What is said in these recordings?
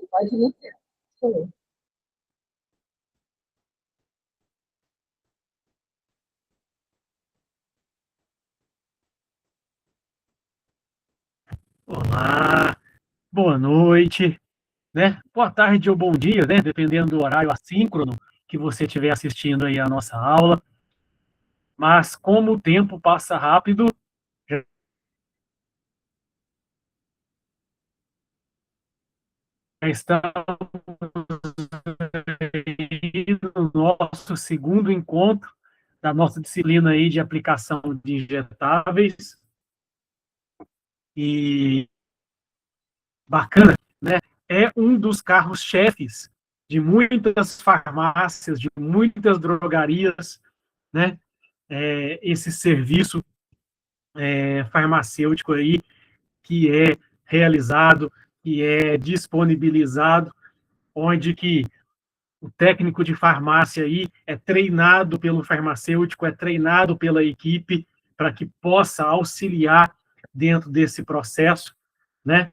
Pode iniciar. Sou eu. Olá, boa noite, né? Boa tarde ou bom dia, né? Dependendo do horário assíncrono que você estiver assistindo aí a nossa aula. Mas como o tempo passa rápido, já estamos no nosso segundo encontro da nossa disciplina aí de aplicação de injetáveis. E bacana, né? É um dos carros-chefes de muitas farmácias, de muitas drogarias, né? Esse serviço farmacêutico aí que é realizado, que é disponibilizado, onde que o técnico de farmácia aí é treinado pelo farmacêutico, é treinado pela equipe para que possa auxiliar dentro desse processo, né?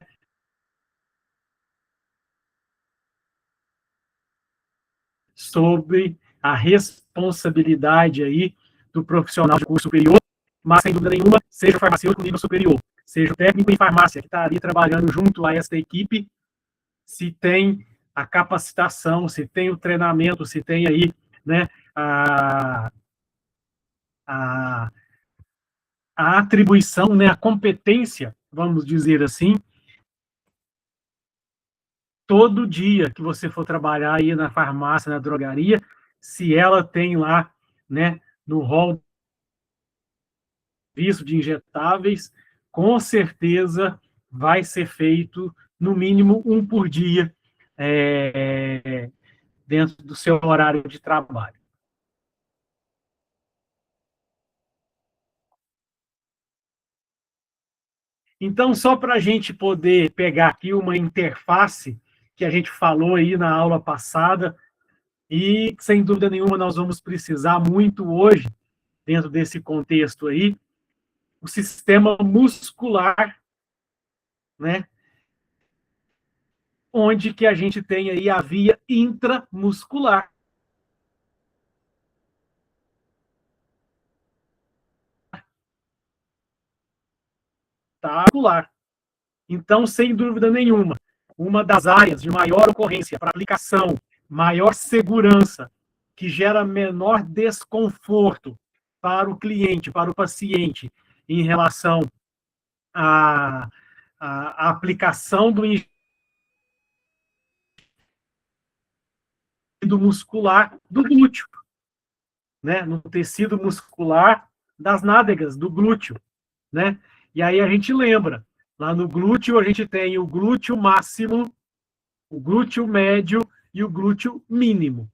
Sobre a responsabilidade aí do profissional de curso superior, mas sem dúvida nenhuma, seja o farmacêutico nível superior, seja o técnico em farmácia que está ali trabalhando junto a esta equipe, se tem a capacitação, se tem o treinamento, se tem aí, né, a, a atribuição, né, a competência, vamos dizer assim, todo dia que você for trabalhar aí na farmácia, na drogaria, se ela tem lá, né, no rol serviço de injetáveis, com certeza vai ser feito no mínimo um por dia dentro do seu horário de trabalho. Então, só para a gente poder pegar aqui uma interface que a gente falou aí na aula passada, e sem dúvida nenhuma nós vamos precisar muito hoje, dentro desse contexto aí, o sistema muscular, né? Onde que a gente tem aí a via intramuscular. Tá? Então, sem dúvida nenhuma, uma das áreas de maior ocorrência para aplicação, maior segurança, que gera menor desconforto para o cliente, para o paciente, em relação à aplicação do tecido muscular do glúteo, né? No tecido muscular das nádegas, do glúteo, né? E aí a gente lembra, lá no glúteo a gente tem o glúteo máximo, o glúteo médio e o glúteo mínimo.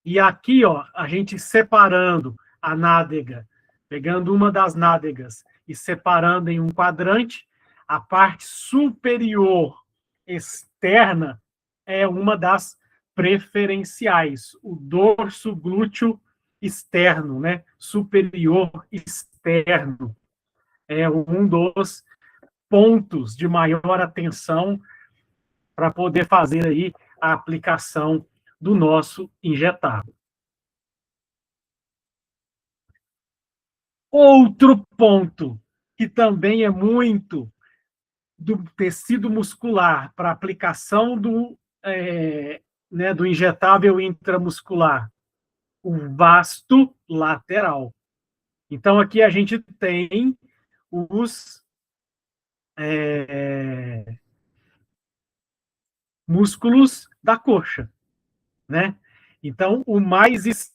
E aqui, ó, a gente separando a nádega, pegando uma das nádegas e separando em um quadrante, a parte superior externa é uma das preferenciais, o dorso glúteo externo, né? Superior externo. É um dos pontos de maior atenção para poder fazer aí a aplicação do nosso injetável. Outro ponto que também é muito do tecido muscular para aplicação do injetável intramuscular, o vasto lateral. Então, aqui a gente tem os músculos da coxa, né? Então, o mais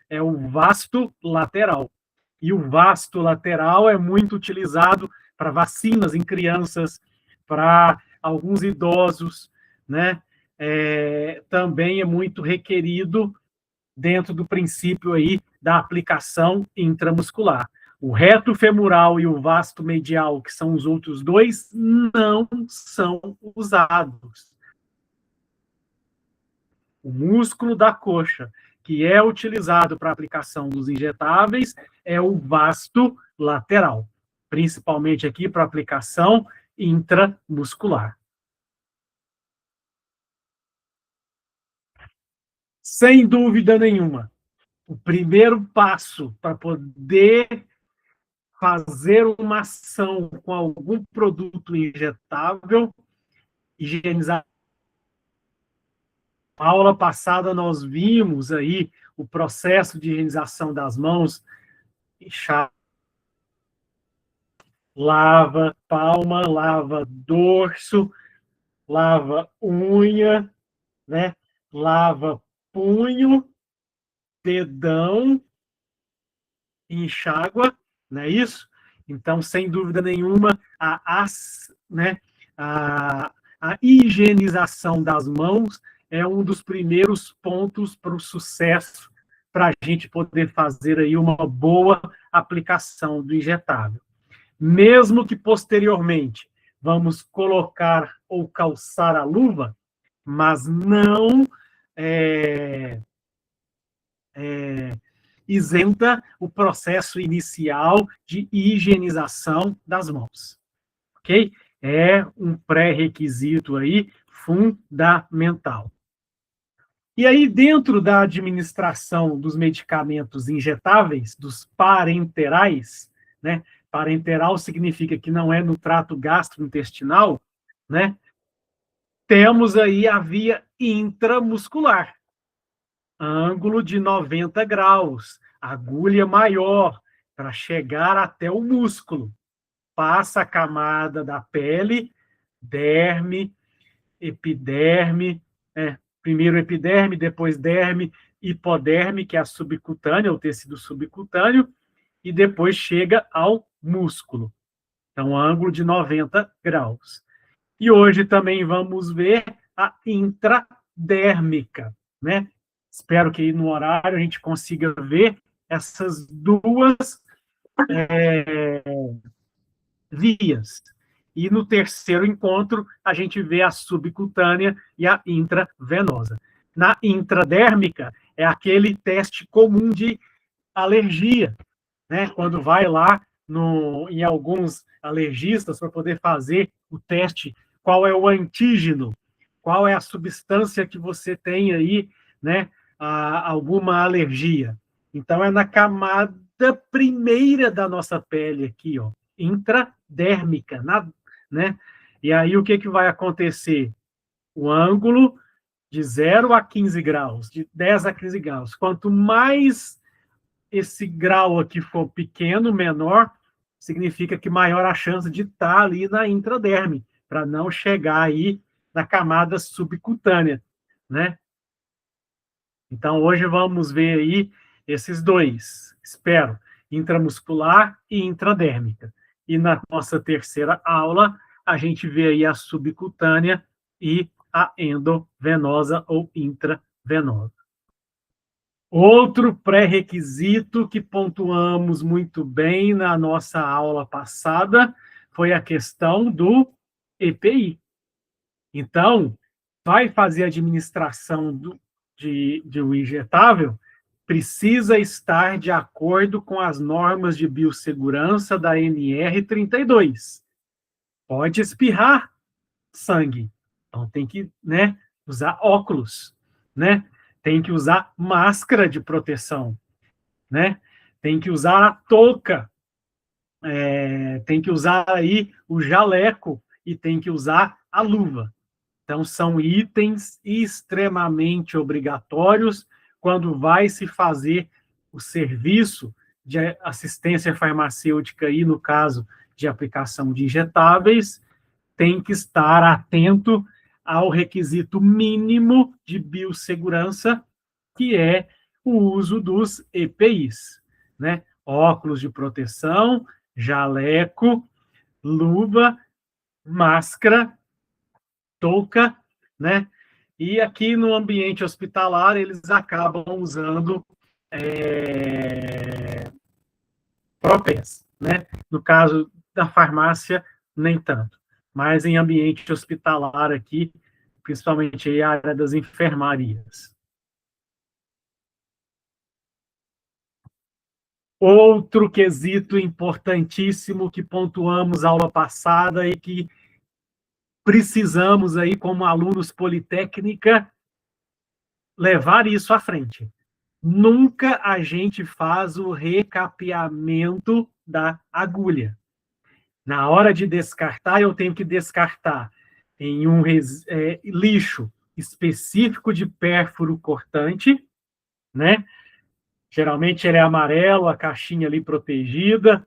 é o vasto lateral. E o vasto lateral é muito utilizado para vacinas em crianças, para alguns idosos, né? Também é muito requerido dentro do princípio aí da aplicação intramuscular. O reto femoral e o vasto medial, que são os outros dois, não são usados. O músculo da coxa, que é utilizado para a aplicação dos injetáveis, é o vasto lateral, principalmente aqui para aplicação intramuscular. sem dúvida nenhuma, o primeiro passo para poder fazer uma ação com algum produto injetável, higienizar. Na aula passada nós vimos aí o processo de higienização das mãos, lava palma, lava dorso, lava unha, né? Lava punho, dedão, enxágua, não é isso? Então, sem dúvida nenhuma, né, a higienização das mãos é um dos primeiros pontos para o sucesso, para a gente poder fazer aí uma boa aplicação do injetável. Mesmo que posteriormente vamos colocar ou calçar a luva, mas não isenta o processo inicial de higienização das mãos, ok? É um pré-requisito aí fundamental. E aí, dentro da administração dos medicamentos injetáveis, dos parenterais, né? Parenteral significa que não é no trato gastrointestinal, né? Temos aí a via intramuscular, ângulo de 90 graus, agulha maior, para chegar até o músculo. Passa a camada da pele, derme, epiderme, primeiro epiderme, depois derme, hipoderme, que é a subcutânea, o tecido subcutâneo, e depois chega ao músculo. Então, ângulo de 90 graus. E hoje também vamos ver a intradérmica, né? Espero que aí no horário a gente consiga ver essas duas vias. E no terceiro encontro, a gente vê a subcutânea e a intravenosa. Na intradérmica, é aquele teste comum de alergia, né? Quando vai lá em alguns alergistas para poder fazer o teste, qual é o antígeno, qual é a substância que você tem aí, né? Alguma alergia. Então, é na camada primeira da nossa pele aqui, ó, intradérmica, né? E aí, o que vai acontecer? O ângulo de 0 a 15 graus, de 10 a 15 graus. Quanto mais esse grau aqui for pequeno, menor, significa que maior a chance de estar ali na intraderme, para não chegar aí na camada subcutânea, né? Então, hoje vamos ver aí esses dois, espero, intramuscular e intradérmica. E na nossa terceira aula, a gente vê aí a subcutânea e a endovenosa ou intravenosa. Outro pré-requisito que pontuamos muito bem na nossa aula passada foi a questão do EPI. Então, vai fazer a administração de um injetável, precisa estar de acordo com as normas de biossegurança da NR32. Pode espirrar sangue, então tem que, né, usar óculos, né? Tem que usar máscara de proteção, né? Tem que usar a touca, tem que usar aí o jaleco e tem que usar a luva. Então, são itens extremamente obrigatórios quando vai se fazer o serviço de assistência farmacêutica e, no caso de aplicação de injetáveis, tem que estar atento ao requisito mínimo de biossegurança, que é o uso dos EPIs, né? Óculos de proteção, jaleco, luva, máscara, touca, né? E aqui no ambiente hospitalar, eles acabam usando próprias, né? No caso da farmácia, nem tanto. Mas em ambiente hospitalar aqui, principalmente a área das enfermarias. Outro quesito importantíssimo que pontuamos aula passada e que precisamos aí como alunos Politécnica levar isso à frente. Nunca a gente faz o recapeamento da agulha. Na hora de descartar, eu tenho que descartar em um lixo específico de pérfuro cortante, né? Geralmente ele é amarelo, a caixinha ali protegida,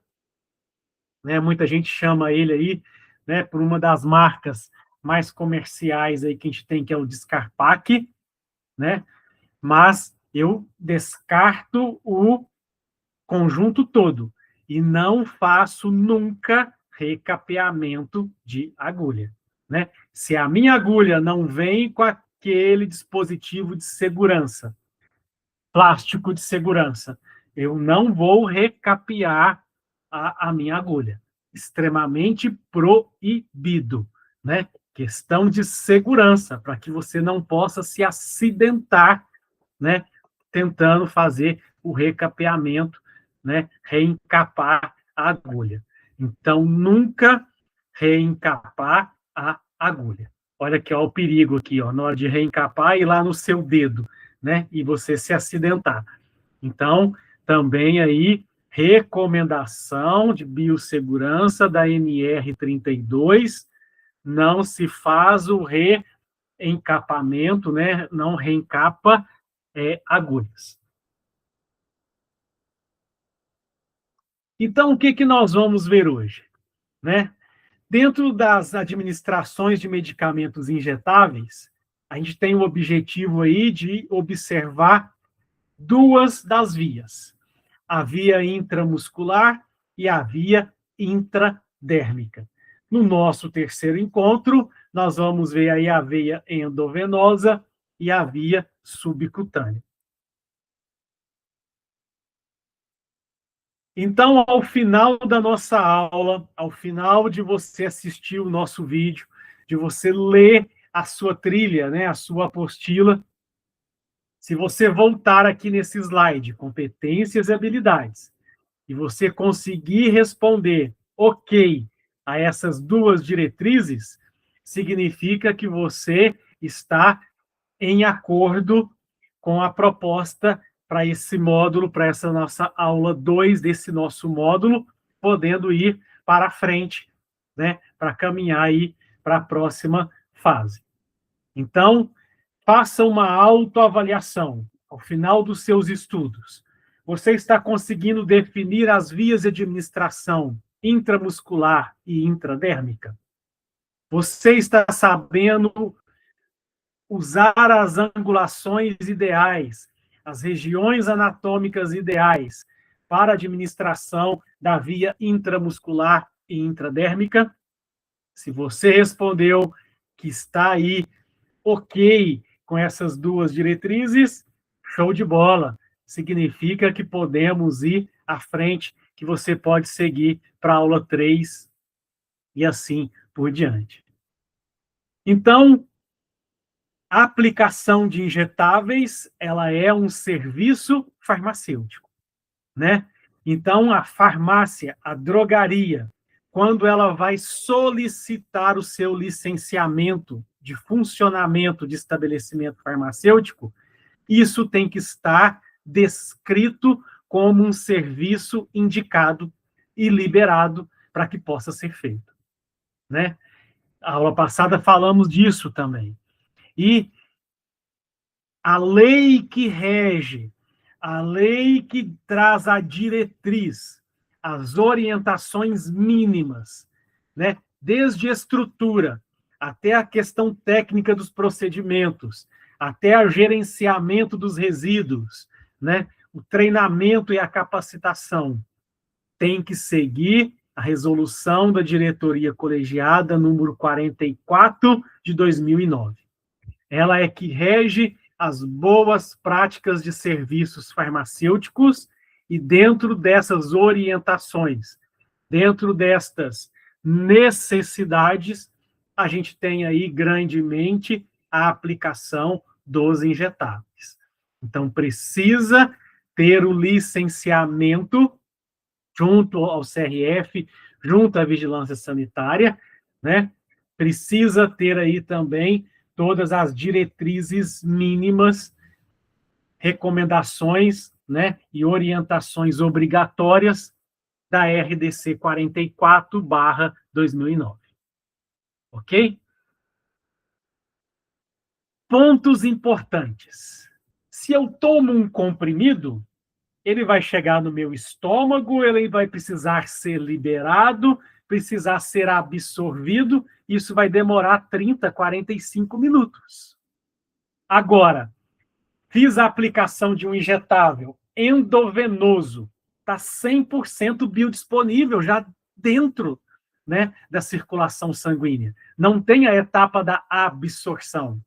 né? Muita gente chama ele aí, né, por uma das marcas mais comerciais aí que a gente tem, que é o Descarpac, né? Mas eu descarto o conjunto todo e não faço nunca recapeamento de agulha, né? Se a minha agulha não vem com aquele dispositivo de segurança, plástico de segurança, eu não vou recapear a minha agulha. Extremamente proibido, né? Questão de segurança, para que você não possa se acidentar, né? Tentando fazer o recapeamento, né? Reencapar a agulha. Então, nunca reencapar a agulha. Olha aqui, ó, o perigo aqui, ó, na hora de reencapar e lá no seu dedo, né? E você se acidentar. Então, também aí, recomendação de biossegurança da NR32, não se faz o reencapamento, né? Não reencapa agulhas. Então, o que nós vamos ver hoje? Né? Dentro das administrações de medicamentos injetáveis, a gente tem o objetivo aí de observar duas das vias: a via intramuscular e a via intradérmica. No nosso terceiro encontro, nós vamos ver aí a veia endovenosa e a via subcutânea. Então, ao final da nossa aula, ao final de você assistir o nosso vídeo, de você ler a sua trilha, né, a sua apostila, se você voltar aqui nesse slide, competências e habilidades, e você conseguir responder ok a essas duas diretrizes, significa que você está em acordo com a proposta para esse módulo, para essa nossa aula 2 desse nosso módulo, podendo ir para frente, né, para caminhar aí para a próxima fase. Então, faça uma autoavaliação ao final dos seus estudos. Você está conseguindo definir as vias de administração intramuscular e intradérmica? Você está sabendo usar as angulações ideais, as regiões anatômicas ideais para a administração da via intramuscular e intradérmica? Se você respondeu que está aí ok com essas duas diretrizes, show de bola. Significa que podemos ir à frente, que você pode seguir para a aula 3 e assim por diante. Então, a aplicação de injetáveis, ela é um serviço farmacêutico, né? Então, a farmácia, a drogaria, quando ela vai solicitar o seu licenciamento de funcionamento de estabelecimento farmacêutico, isso tem que estar descrito como um serviço indicado e liberado para que possa ser feito, né? A aula passada falamos disso também. E a lei que rege, a lei que traz a diretriz, as orientações mínimas, né? Desde a estrutura até a questão técnica dos procedimentos, até o gerenciamento dos resíduos, né? O treinamento e a capacitação tem que seguir a resolução da diretoria colegiada número 44 de 2009. Ela é que rege as boas práticas de serviços farmacêuticos e dentro dessas orientações, dentro destas necessidades, a gente tem aí grandemente a aplicação dos injetáveis. Então, precisa ter o licenciamento junto ao CRF, junto à vigilância sanitária, né? Precisa ter aí também todas as diretrizes mínimas recomendações, né, e orientações obrigatórias da RDC 44/2009. Ok? Pontos importantes. Se eu tomo um comprimido, ele vai chegar no meu estômago, ele vai precisar ser liberado, precisar ser absorvido, isso vai demorar 30, 45 minutos. Agora, fiz a aplicação de um injetável endovenoso, está 100% biodisponível já dentro, né, da circulação sanguínea. Não tem a etapa da absorção.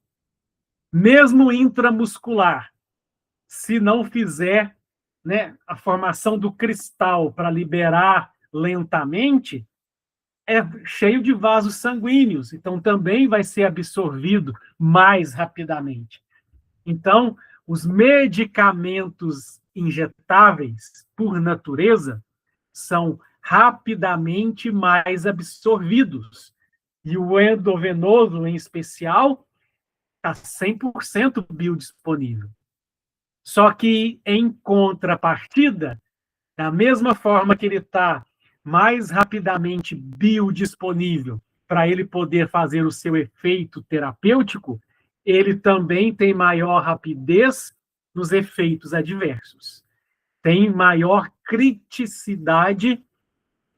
Mesmo intramuscular, se não fizer, né, a formação do cristal para liberar lentamente, é cheio de vasos sanguíneos, então também vai ser absorvido mais rapidamente. Então, os medicamentos injetáveis, por natureza, são rapidamente mais absorvidos. E o endovenoso, em especial, está 100% biodisponível. Só que, em contrapartida, da mesma forma que ele está mais rapidamente biodisponível para ele poder fazer o seu efeito terapêutico, ele também tem maior rapidez nos efeitos adversos. Tem maior criticidade,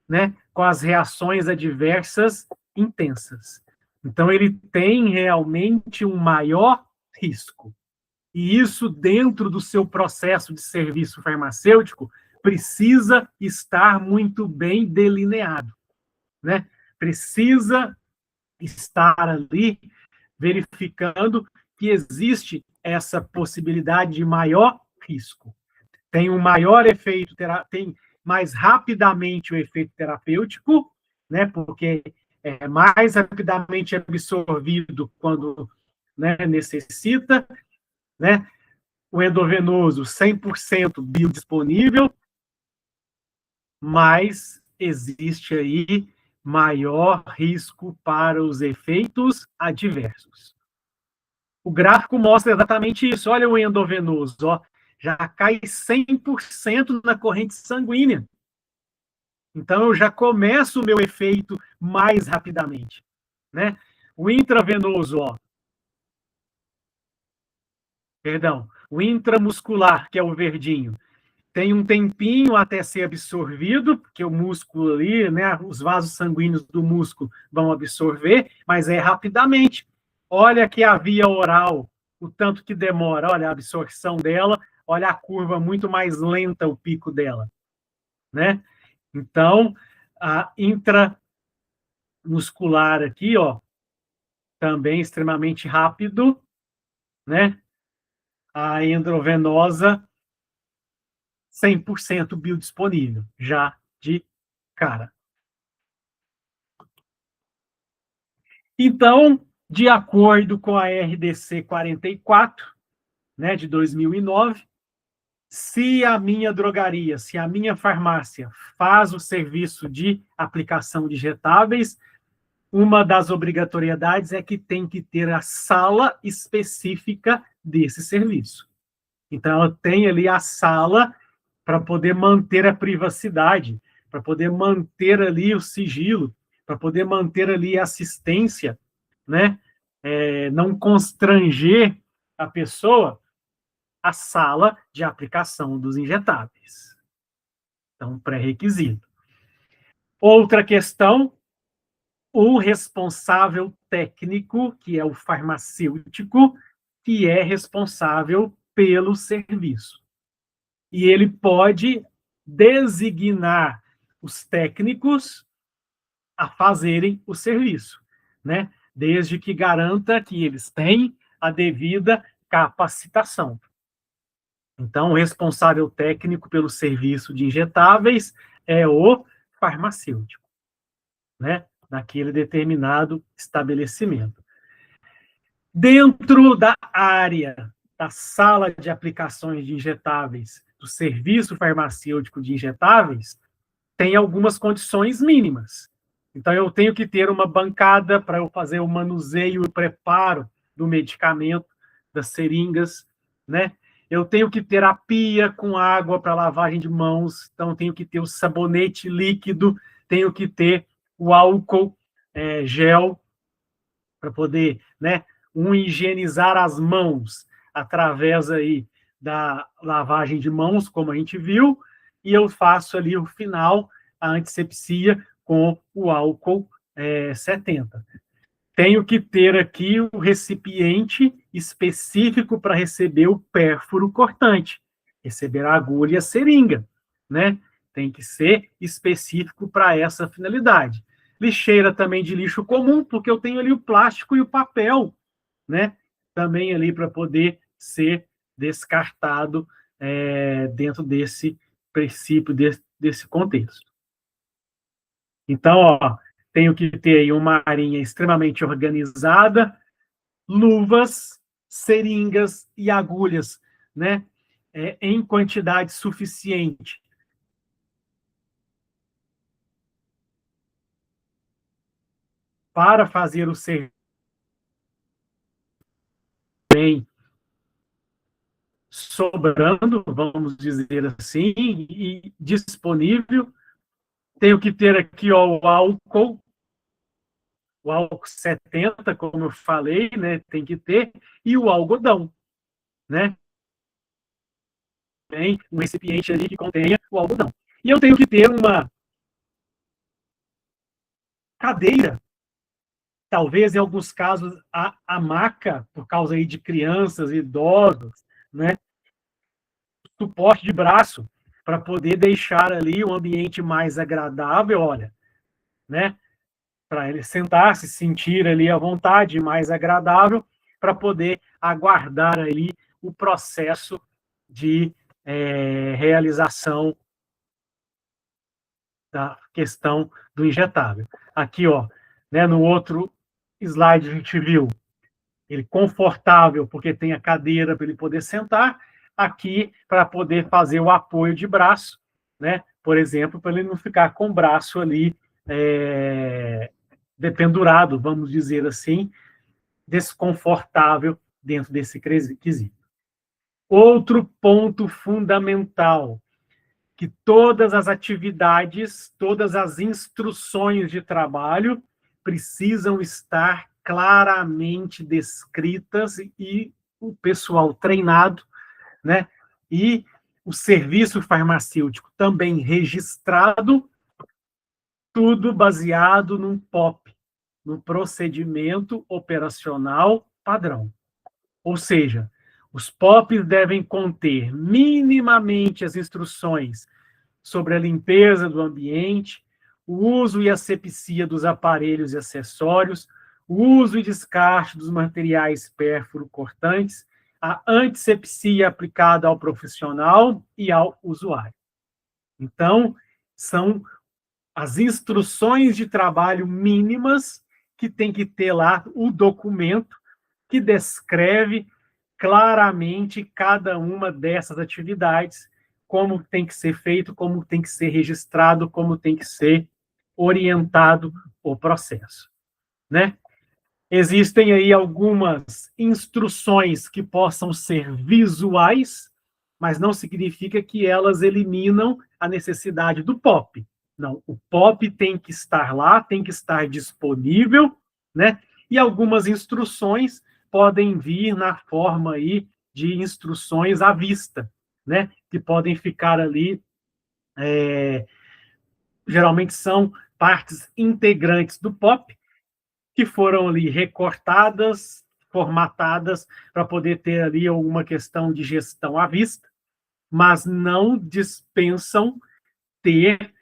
né, com as reações adversas intensas. Então, ele tem realmente um maior risco. E isso, dentro do seu processo de serviço farmacêutico, precisa estar muito bem delineado, né? Precisa estar ali verificando que existe essa possibilidade de maior risco. Tem um maior efeito, tem mais rapidamente o efeito terapêutico, né? Porque é mais rapidamente absorvido quando, né, necessita, né? O endovenoso 100% biodisponível, mas existe aí maior risco para os efeitos adversos. O gráfico mostra exatamente isso. Olha o endovenoso, ó, já cai 100% na corrente sanguínea. Então, eu já começo o meu efeito mais rapidamente, né? O intravenoso, ó, perdão, o intramuscular, que é o verdinho, tem um tempinho até ser absorvido, porque o músculo ali, né, os vasos sanguíneos do músculo vão absorver, mas é rapidamente. Olha aqui a via oral, o tanto que demora, olha a absorção dela, olha a curva muito mais lenta, o pico dela, né? Então, a intramuscular aqui, ó, também extremamente rápido, né? A endovenosa 100% biodisponível, já de cara. Então, de acordo com a RDC 44, né, de 2009, se a minha drogaria, se a minha farmácia faz o serviço de aplicação de injetáveis, uma das obrigatoriedades é que tem que ter a sala específica desse serviço. Então, ela tem ali a sala para poder manter a privacidade, para poder manter ali o sigilo, para poder manter ali a assistência, né? Não constranger a pessoa, a sala de aplicação dos injetáveis. Então, pré-requisito. Outra questão, o responsável técnico, que é o farmacêutico, que é responsável pelo serviço. E ele pode designar os técnicos a fazerem o serviço, né? Desde que garanta que eles têm a devida capacitação. Então, o responsável técnico pelo serviço de injetáveis é o farmacêutico, né? Naquele determinado estabelecimento. Dentro da área da sala de aplicações de injetáveis, do serviço farmacêutico de injetáveis, tem algumas condições mínimas. Então, eu tenho que ter uma bancada para eu fazer o manuseio e o preparo do medicamento, das seringas, né? Eu tenho que ter a pia com água para lavagem de mãos, então tenho que ter o sabonete líquido, tenho que ter o álcool gel para poder, né, higienizar as mãos através aí da lavagem de mãos, como a gente viu, e eu faço ali o final, a antisepsia com o álcool 70. Tenho que ter aqui o recipiente específico para receber o pérfuro cortante, receber a agulha e a seringa, né? Tem que ser específico para essa finalidade. Lixeira também de lixo comum, porque eu tenho ali o plástico e o papel, né? Também ali para poder ser descartado dentro desse princípio, desse contexto. Então, ó, tenho que ter aí uma marinha extremamente organizada, luvas, seringas e agulhas, né? Em quantidade suficiente. Para fazer o serviço bem sobrando, vamos dizer assim, e disponível. Tenho que ter aqui ó, o álcool 70, como eu falei, né? Tem que ter, e o algodão, né? Tem um recipiente ali que contenha o algodão. E eu tenho que ter uma cadeira, talvez em alguns casos a maca, por causa aí de crianças, idosos, né? Suporte de braço, para poder deixar ali o ambiente mais agradável, olha, né? Para ele sentar, se sentir ali à vontade, mais agradável, para poder aguardar ali o processo de realização da questão do injetável. Aqui, ó, né, no outro slide a gente viu ele confortável, porque tem a cadeira para ele poder sentar, aqui para poder fazer o apoio de braço, né? Por exemplo, para ele não ficar com o braço ali dependurado, vamos dizer assim, desconfortável dentro desse quesito. Outro ponto fundamental, que todas as atividades, todas as instruções de trabalho precisam estar claramente descritas e o pessoal treinado, né? E o serviço farmacêutico também registrado, tudo baseado num POP, no procedimento operacional padrão. Ou seja, os POPs devem conter minimamente as instruções sobre a limpeza do ambiente, o uso e asepsia dos aparelhos e acessórios, o uso e descarte dos materiais pérfuro-cortantes, a antisepsia aplicada ao profissional e ao usuário. Então, são as instruções de trabalho mínimas que tem que ter lá o documento que descreve claramente cada uma dessas atividades, como tem que ser feito, como tem que ser registrado, como tem que ser orientado o processo, né? Existem aí algumas instruções que possam ser visuais, mas não significa que elas eliminam a necessidade do POP. Não, o POP tem que estar lá, tem que estar disponível, né? E algumas instruções podem vir na forma aí de instruções à vista, né? Que podem ficar ali, geralmente são partes integrantes do POP, que foram ali recortadas, formatadas, para poder ter ali alguma questão de gestão à vista, mas não dispensam ter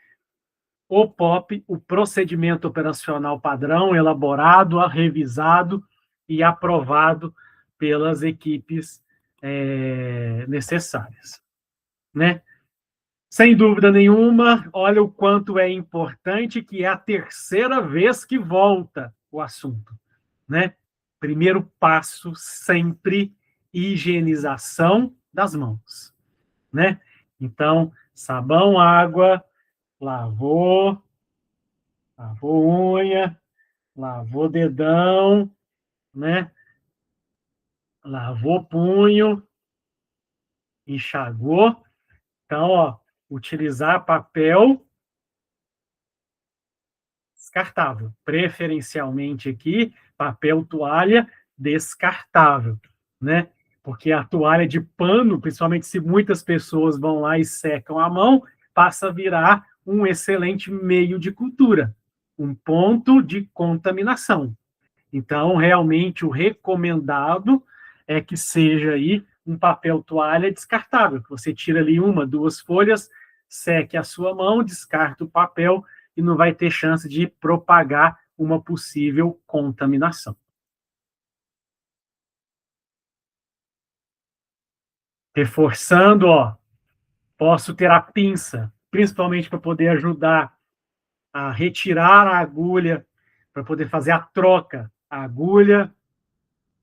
o POP, o procedimento operacional padrão, elaborado, revisado e aprovado pelas equipes necessárias, né? Sem dúvida nenhuma, olha o quanto é importante, que é a terceira vez que volta o assunto, né? Primeiro passo, sempre higienização das mãos, né? Então, sabão, água, lavou, lavou unha, lavou dedão, né? Lavou punho, enxagou. Então, ó, utilizar papel descartável. Preferencialmente aqui, papel toalha descartável, né? Porque a toalha de pano, principalmente se muitas pessoas vão lá e secam a mão, passa a virar um excelente meio de cultura, um ponto de contaminação. Então, realmente, o recomendado é que seja aí um papel toalha descartável, que você tira ali uma, duas folhas, seque a sua mão, descarta o papel e não vai ter chance de propagar uma possível contaminação. Reforçando, ó, posso ter a pinça, principalmente para poder ajudar a retirar a agulha, para poder fazer a troca, a agulha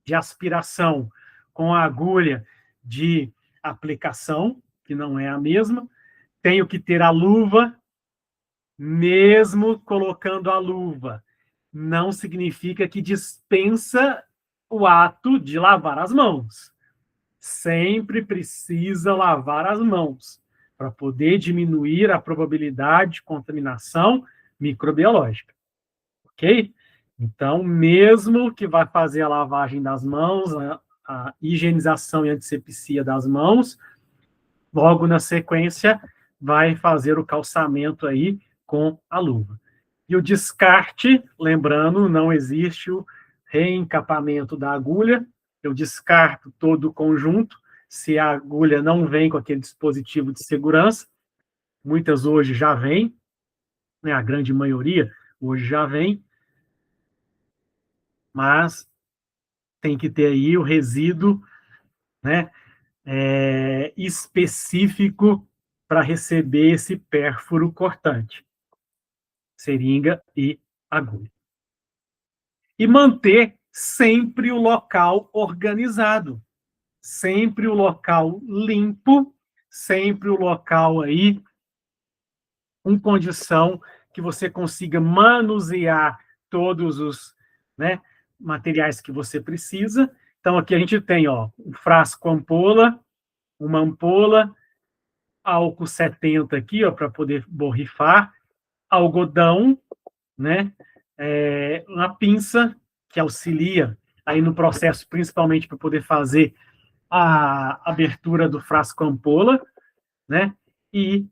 de aspiração com a agulha de aplicação, que não é a mesma. Tenho que ter a luva, mesmo colocando a luva. Não significa que dispensa o ato de lavar as mãos. Sempre precisa lavar as mãos para poder diminuir a probabilidade de contaminação microbiológica. Ok? Então, mesmo que vá fazer a lavagem das mãos, a higienização e antisepsia das mãos, logo na sequência vai fazer o calçamento aí com a luva. E o descarte, lembrando, não existe o reencapamento da agulha, eu descarto todo o conjunto, se a agulha não vem com aquele dispositivo de segurança, muitas hoje já vêm, né, a grande maioria hoje já vem, mas tem que ter aí o resíduo, né, específico para receber esse pérfuro cortante, seringa e agulha. E manter sempre o local organizado, sempre o local limpo, sempre o local aí com condição que você consiga manusear todos os, né, materiais que você precisa. Então, aqui a gente tem, ó, um frasco ampola, uma ampola, álcool 70 aqui, ó, para poder borrifar, algodão, né, uma pinça que auxilia aí no processo, principalmente para poder fazer a abertura do frasco ampola, né, e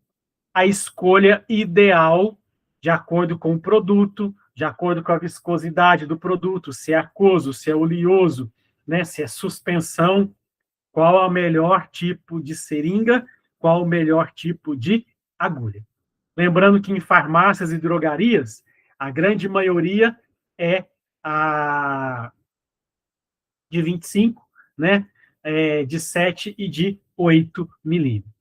a escolha ideal de acordo com o produto, de acordo com a viscosidade do produto, se é aquoso, se é oleoso, né, se é suspensão, qual é o melhor tipo de seringa, qual o melhor tipo de agulha. Lembrando que em farmácias e drogarias, a grande maioria é a de 25, né, de 7 e de 8 milímetros.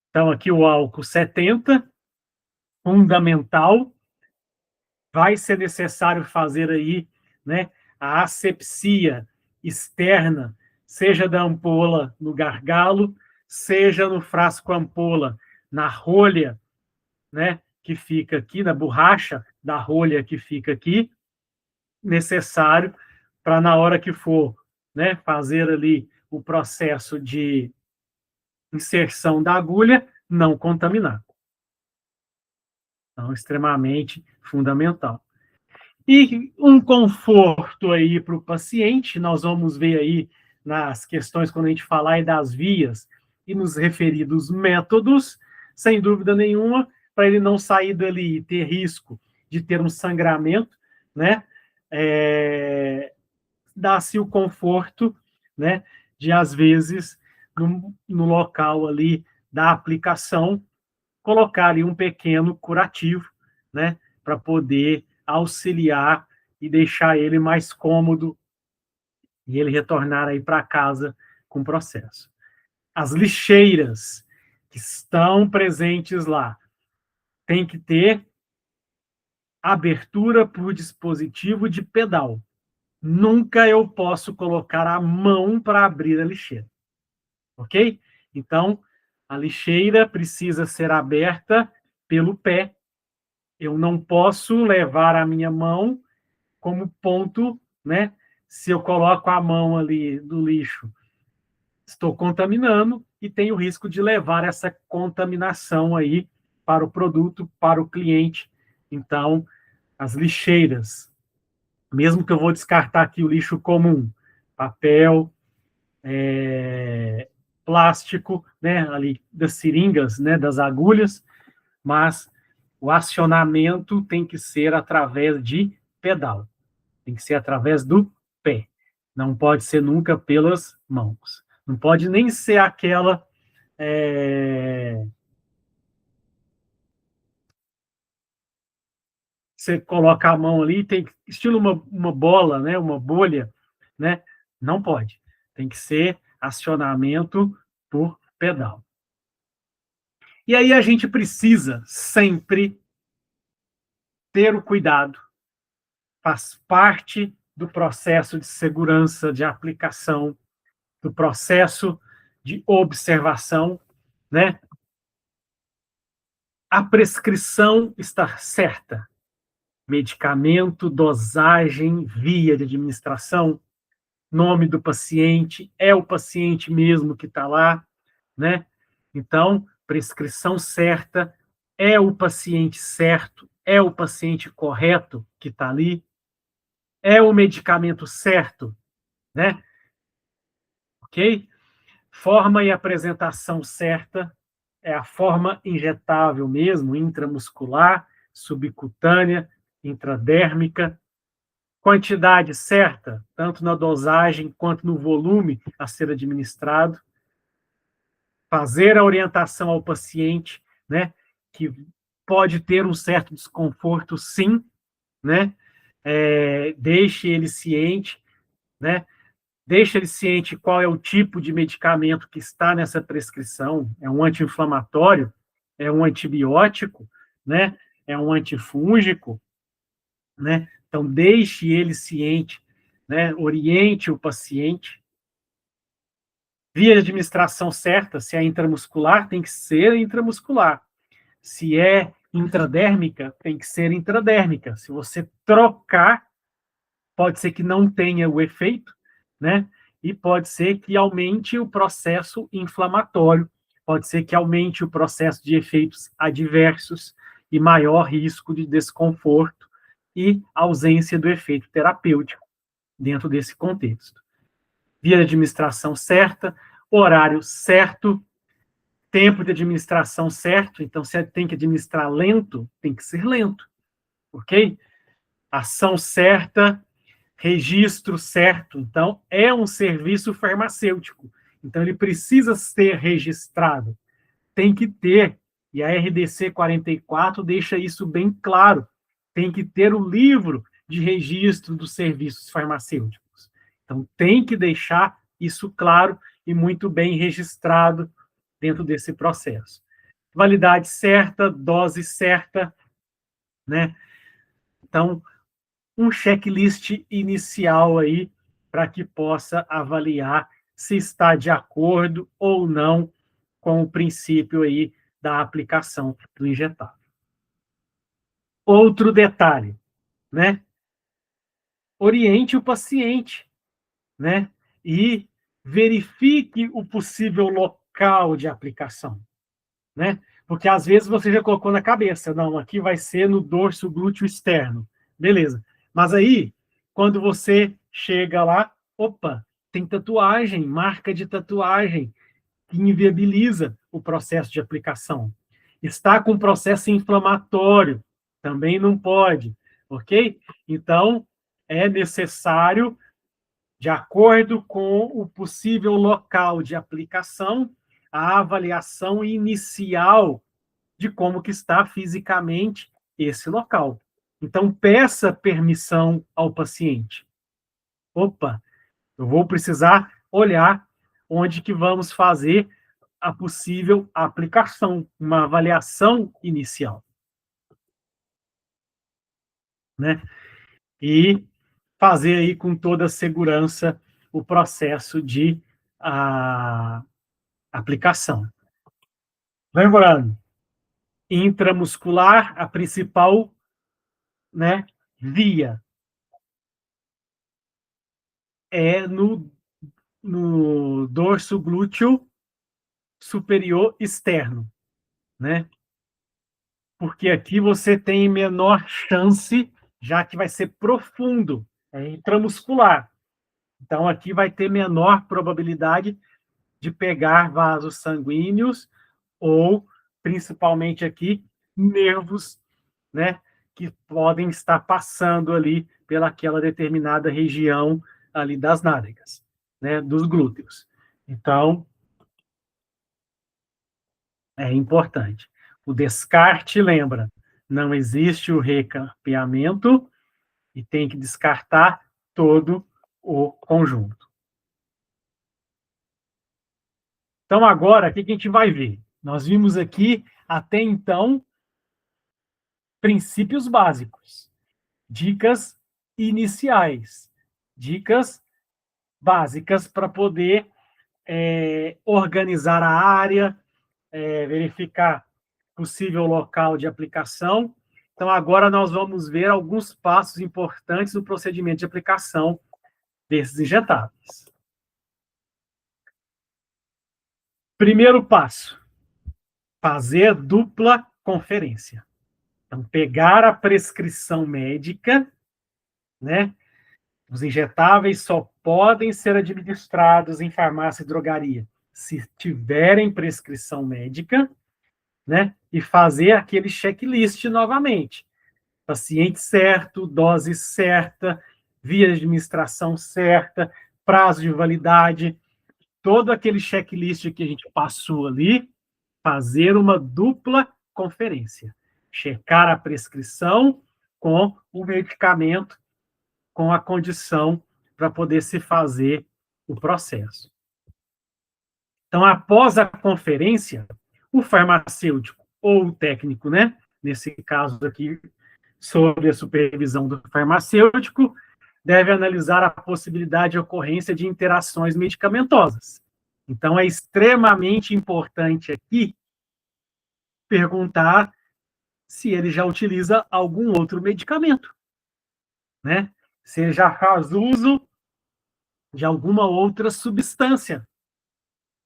Então, aqui o álcool 70, fundamental. Vai ser necessário fazer aí, né, a asepsia externa, seja da ampola no gargalo, seja no frasco ampola, na rolha, né, que fica aqui, na borracha da rolha que fica aqui, necessário para na hora que for, né, fazer ali o processo de inserção da agulha, não contaminar. Então, extremamente fundamental. E um conforto aí para o paciente, nós vamos ver aí nas questões, quando a gente falar das vias e nos referidos métodos, sem dúvida nenhuma, para ele não sair dali e ter risco de ter um sangramento, né? Dá-se o conforto, né, de, às vezes, no local ali da aplicação, colocar ali um pequeno curativo, né, para poder auxiliar e deixar ele mais cômodo e ele retornar aí para casa com o processo. As lixeiras que estão presentes lá tem que ter abertura por dispositivo de pedal. Nunca eu posso colocar a mão para abrir a lixeira. Ok? Então, a lixeira precisa ser aberta pelo pé. Eu não posso levar a minha mão como ponto, né, Se eu coloco a mão ali do lixo, estou contaminando e tenho o risco de levar essa contaminação aí para o produto, para o cliente. Então, as lixeiras, mesmo que eu vou descartar aqui o lixo comum, papel, plástico, né, ali das seringas, né, das agulhas, mas o acionamento tem que ser através de pedal, tem que ser através do pé, não pode ser nunca pelas mãos, não pode nem ser aquela você coloca a mão ali, tem estilo uma bola, né, uma bolha, né, não pode, tem que ser acionamento por pedal. E aí a gente precisa sempre ter o cuidado, faz parte do processo de segurança de aplicação, do processo de observação, né? A prescrição está certa. Medicamento, dosagem, via de administração, nome do paciente, é o paciente mesmo que está lá, né? Então, prescrição certa, é o paciente certo, é o paciente correto que está ali, é o medicamento certo, né? Ok? Forma e apresentação certa, é a forma injetável mesmo, intramuscular, subcutânea, intradérmica, quantidade certa, tanto na dosagem quanto no volume a ser administrado, fazer a orientação ao paciente, né, que pode ter um certo desconforto, sim, né, deixe ele ciente, né, deixe ele ciente qual é o tipo de medicamento que está nessa prescrição, é um anti-inflamatório, é um antibiótico, né, é um antifúngico, né, então deixe ele ciente, né, oriente o paciente. Via de administração certa, se é intramuscular, tem que ser intramuscular. Se é intradérmica, tem que ser intradérmica. Se você trocar, pode ser que não tenha o efeito, né? E pode ser que aumente o processo inflamatório, pode ser que aumente o processo de efeitos adversos e maior risco de desconforto e ausência do efeito terapêutico dentro desse contexto. Via de administração certa, horário certo, tempo de administração certo, então se tem que administrar lento, tem que ser lento, ok? Ação certa, registro certo, então é um serviço farmacêutico, então ele precisa ser registrado, tem que ter, e a RDC 44 deixa isso bem claro, tem que ter o livro de registro dos serviços farmacêuticos. Então tem que deixar isso claro e muito bem registrado dentro desse processo. Validade certa, dose certa, né? Então, um checklist inicial aí para que possa avaliar se está de acordo ou não com o princípio aí da aplicação do injetável. Outro detalhe, né? Oriente o paciente, né? E verifique o possível local de aplicação, né? Porque às vezes você já colocou na cabeça, não, aqui vai ser no dorso glúteo externo. Beleza. Mas aí, quando você chega lá, opa, tem tatuagem, marca de tatuagem, que inviabiliza o processo de aplicação. Está com processo inflamatório, também não pode, ok? Então, é necessário, de acordo com o possível local de aplicação, a avaliação inicial de como que está fisicamente esse local. Então, peça permissão ao paciente. Opa, eu vou precisar olhar onde que vamos fazer a possível aplicação, uma avaliação inicial, né? E fazer aí com toda a segurança o processo de aplicação. Lembrando, intramuscular, a principal, né, via. é no dorso glúteo superior externo, né? Porque aqui você tem menor chance, já que vai ser profundo, é intramuscular. Então, aqui vai ter menor probabilidade de pegar vasos sanguíneos ou, principalmente aqui, nervos, né, que podem estar passando ali pelaquela determinada região ali das nádegas, né, dos glúteos. Então, é importante. O descarte, lembra, não existe o recapeamento e tem que descartar todo o conjunto. Então, agora, o que a gente vai ver? Nós vimos aqui, até então, princípios básicos, dicas iniciais, dicas básicas para poder organizar a área, verificar possível local de aplicação. Então, agora nós vamos ver alguns passos importantes no procedimento de aplicação desses injetáveis. Primeiro passo, fazer dupla conferência. Então, pegar a prescrição médica, né? Os injetáveis só podem ser administrados em farmácia e drogaria se tiverem prescrição médica, né? E fazer aquele checklist novamente. Paciente certo, dose certa, via de administração certa, prazo de validade, todo aquele checklist que a gente passou ali, fazer uma dupla conferência. Checar a prescrição com o medicamento, com a condição para poder se fazer o processo. Então, após a conferência, o farmacêutico ou o técnico, né, nesse caso aqui, sob a supervisão do farmacêutico, deve analisar a possibilidade de ocorrência de interações medicamentosas. Então, é extremamente importante aqui perguntar se ele já utiliza algum outro medicamento, né? Se ele já faz uso de alguma outra substância,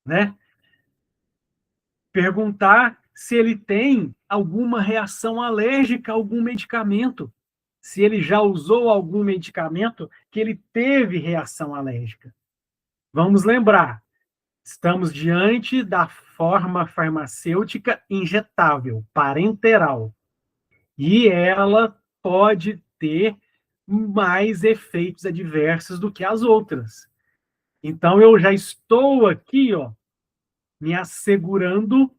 né? Perguntar se ele tem alguma reação alérgica a algum medicamento, se ele já usou algum medicamento que ele teve reação alérgica. Vamos lembrar, estamos diante da forma farmacêutica injetável, parenteral, e ela pode ter mais efeitos adversos do que as outras. Então, eu já estou aqui, ó, me assegurando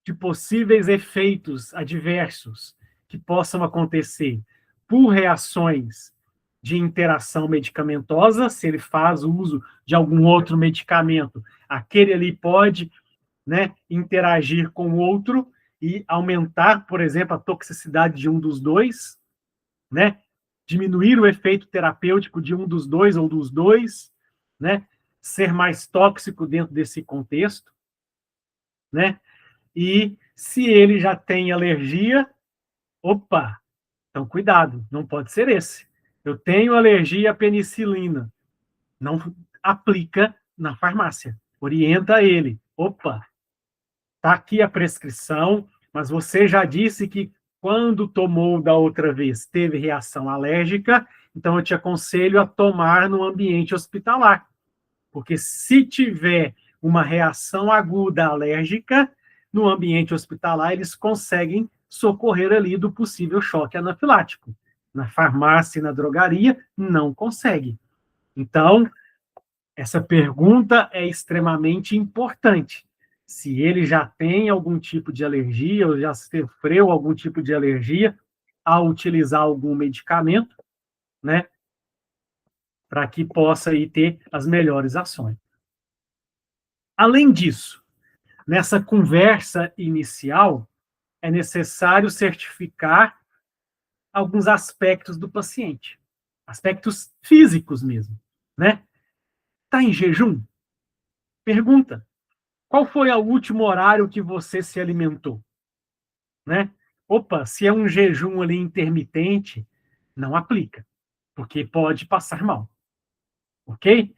de possíveis efeitos adversos que possam acontecer por reações de interação medicamentosa, se ele faz uso de algum outro medicamento, aquele ali pode, né, interagir com o outro e aumentar, por exemplo, a toxicidade de um dos dois, né, diminuir o efeito terapêutico de um dos dois ou dos dois, né, ser mais tóxico dentro desse contexto, né? E se ele já tem alergia, opa, então cuidado, não pode ser esse. Eu tenho alergia à penicilina, não aplica na farmácia, orienta ele. Opa, tá aqui a prescrição, mas você já disse que quando tomou da outra vez teve reação alérgica, então eu te aconselho a tomar no ambiente hospitalar, porque se tiver uma reação aguda alérgica, no ambiente hospitalar, eles conseguem socorrer ali do possível choque anafilático. Na farmácia e na drogaria, não consegue. Então, essa pergunta é extremamente importante. Se ele já tem algum tipo de alergia, ou já sofreu algum tipo de alergia ao utilizar algum medicamento, né, para que possa aí ter as melhores ações. Além disso, nessa conversa inicial, é necessário certificar alguns aspectos do paciente, aspectos físicos mesmo, né? Está em jejum? Pergunta. Qual foi o último horário que você se alimentou? Né? Opa, se é um jejum ali intermitente, não aplica, porque pode passar mal. ok?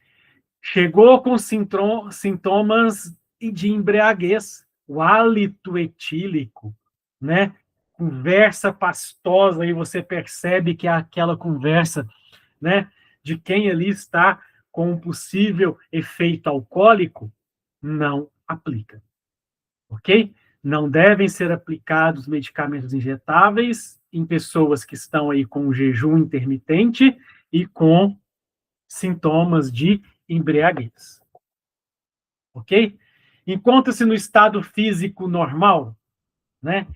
Chegou com sintomas de embriaguez, o hálito etílico, né? Conversa pastosa, e você percebe que é aquela conversa, né, de quem ali está com um possível efeito alcoólico, não aplica, ok? Não devem ser aplicados medicamentos injetáveis em pessoas que estão aí com jejum intermitente e com sintomas de embriaguez, ok? Encontra-se no estado físico normal, né?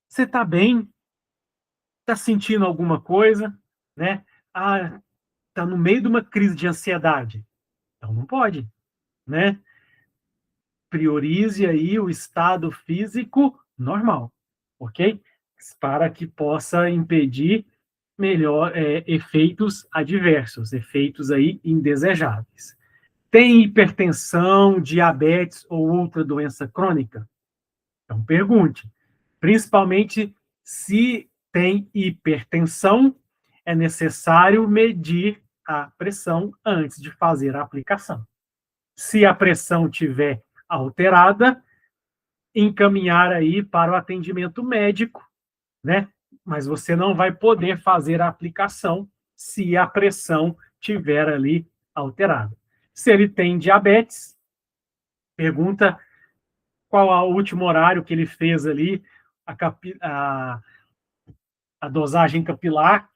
Você está bem? Está sentindo alguma coisa, né? Ah, está no meio de uma crise de ansiedade. Então não pode, né? Priorize aí o estado físico normal, ok? Para que possa impedir efeitos adversos, efeitos aí indesejáveis. Tem hipertensão, diabetes ou outra doença crônica? Então pergunte. Principalmente se tem hipertensão, é necessário medir a pressão antes de fazer a aplicação. Se a pressão tiver alterada, encaminhar aí para o atendimento médico, né? Mas você não vai poder fazer a aplicação se a pressão tiver ali alterada. Se ele tem diabetes, pergunta qual é o último horário que ele fez ali, a dosagem capilar.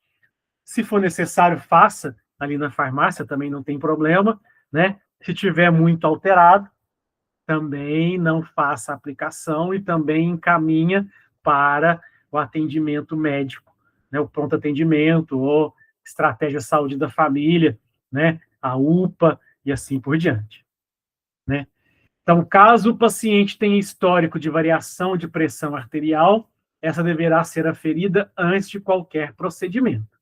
Se for necessário, faça ali na farmácia, também não tem problema, né? Se tiver muito alterado, também não faça a aplicação e também encaminha para o atendimento médico, né? O pronto atendimento ou estratégia saúde da família, né? A UPA e assim por diante, né? Então, caso o paciente tenha histórico de variação de pressão arterial, essa deverá ser aferida antes de qualquer procedimento.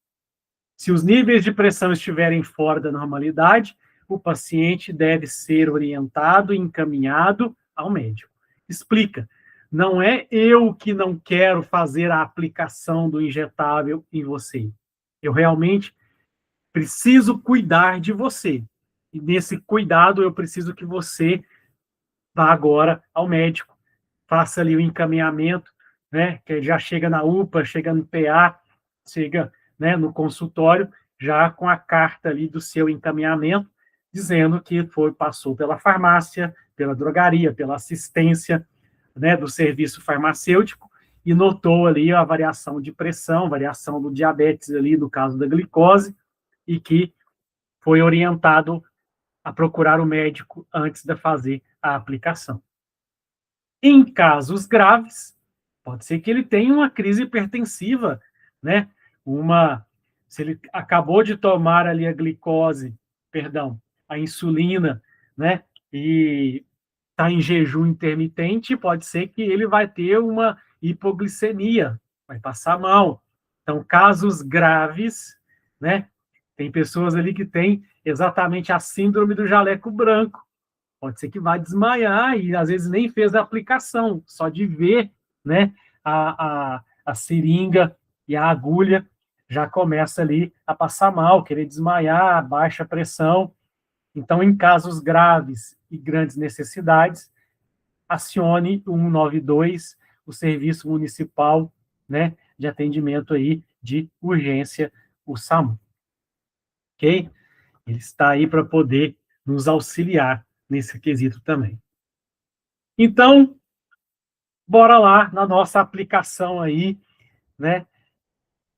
Se os níveis de pressão estiverem fora da normalidade, o paciente deve ser orientado e encaminhado ao médico. Explica. Não é eu que não quero fazer a aplicação do injetável em você. Eu realmente preciso cuidar de você. E nesse cuidado, eu preciso que você vá agora ao médico, faça ali o encaminhamento, né, que já chega na UPA, chega no PA, chega, né, no consultório, já com a carta ali do seu encaminhamento, dizendo que passou pela farmácia, pela drogaria, pela assistência, né, do serviço farmacêutico, e notou ali a variação de pressão, variação do diabetes ali, no caso da glicose, e que foi orientado a procurar o médico antes de fazer a aplicação. Em casos graves, pode ser que ele tenha uma crise hipertensiva, né? Se ele acabou de tomar ali a insulina, né? E está em jejum intermitente, pode ser que ele vai ter uma hipoglicemia, vai passar mal. Então, casos graves, né? Tem pessoas ali que têm exatamente a síndrome do jaleco branco. Pode ser que vá desmaiar e às vezes nem fez a aplicação, só de ver, né, a seringa e a agulha já começa ali a passar mal, querer desmaiar, baixa pressão. Então, em casos graves e grandes necessidades, acione o 192, o Serviço Municipal, né, de Atendimento aí de Urgência, o SAMU. Ok? Ele está aí para poder nos auxiliar nesse quesito também. Então, bora lá na nossa aplicação aí, né?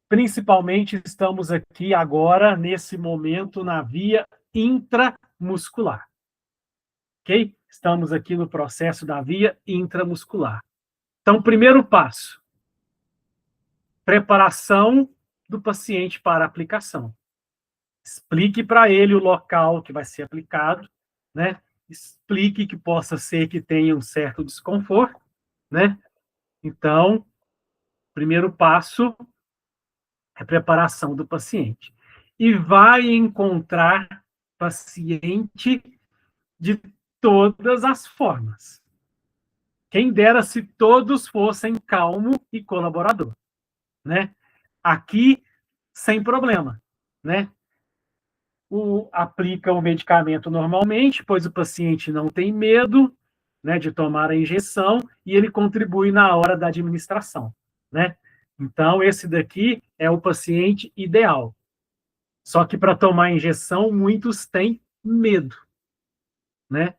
Principalmente estamos aqui agora, nesse momento, na via intramuscular. Ok? Estamos aqui no processo da via intramuscular. Então, primeiro passo, preparação do paciente para a aplicação. Explique para ele o local que vai ser aplicado, né? Explique que possa ser que tenha um certo desconforto, né? Então, primeiro passo é a preparação do paciente. E vai encontrar paciente de todas as formas. Quem dera se todos fossem calmo e colaborador, né? Aqui, sem problema, né? aplica o medicamento normalmente, pois o paciente não tem medo, né, de tomar a injeção, e ele contribui na hora da administração, né? Então, esse daqui é o paciente ideal. Só que para tomar a injeção, muitos têm medo, né?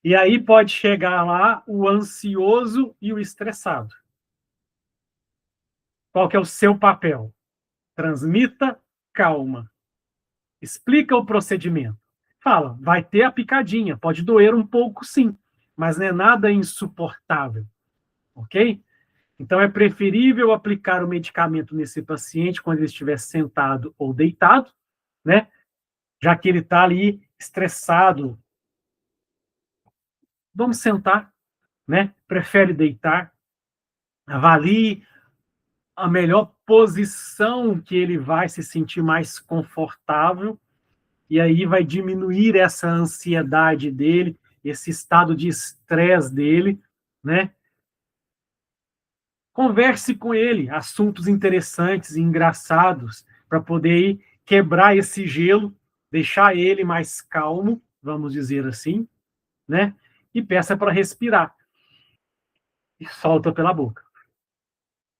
E aí pode chegar lá o ansioso e o estressado. Qual que é o seu papel? Transmita calma. Explica o procedimento. Fala, vai ter a picadinha, pode doer um pouco sim, mas não é nada insuportável, ok? Então é preferível aplicar o medicamento nesse paciente quando ele estiver sentado ou deitado, né? Já que ele está ali estressado. Vamos sentar, né? Prefere deitar, avalie a melhor posição que ele vai se sentir mais confortável, e aí vai diminuir essa ansiedade dele, esse estado de estresse dele, né? Converse com ele, assuntos interessantes e engraçados, para poder quebrar esse gelo, deixar ele mais calmo, vamos dizer assim, né? E peça para respirar. E solta pela boca.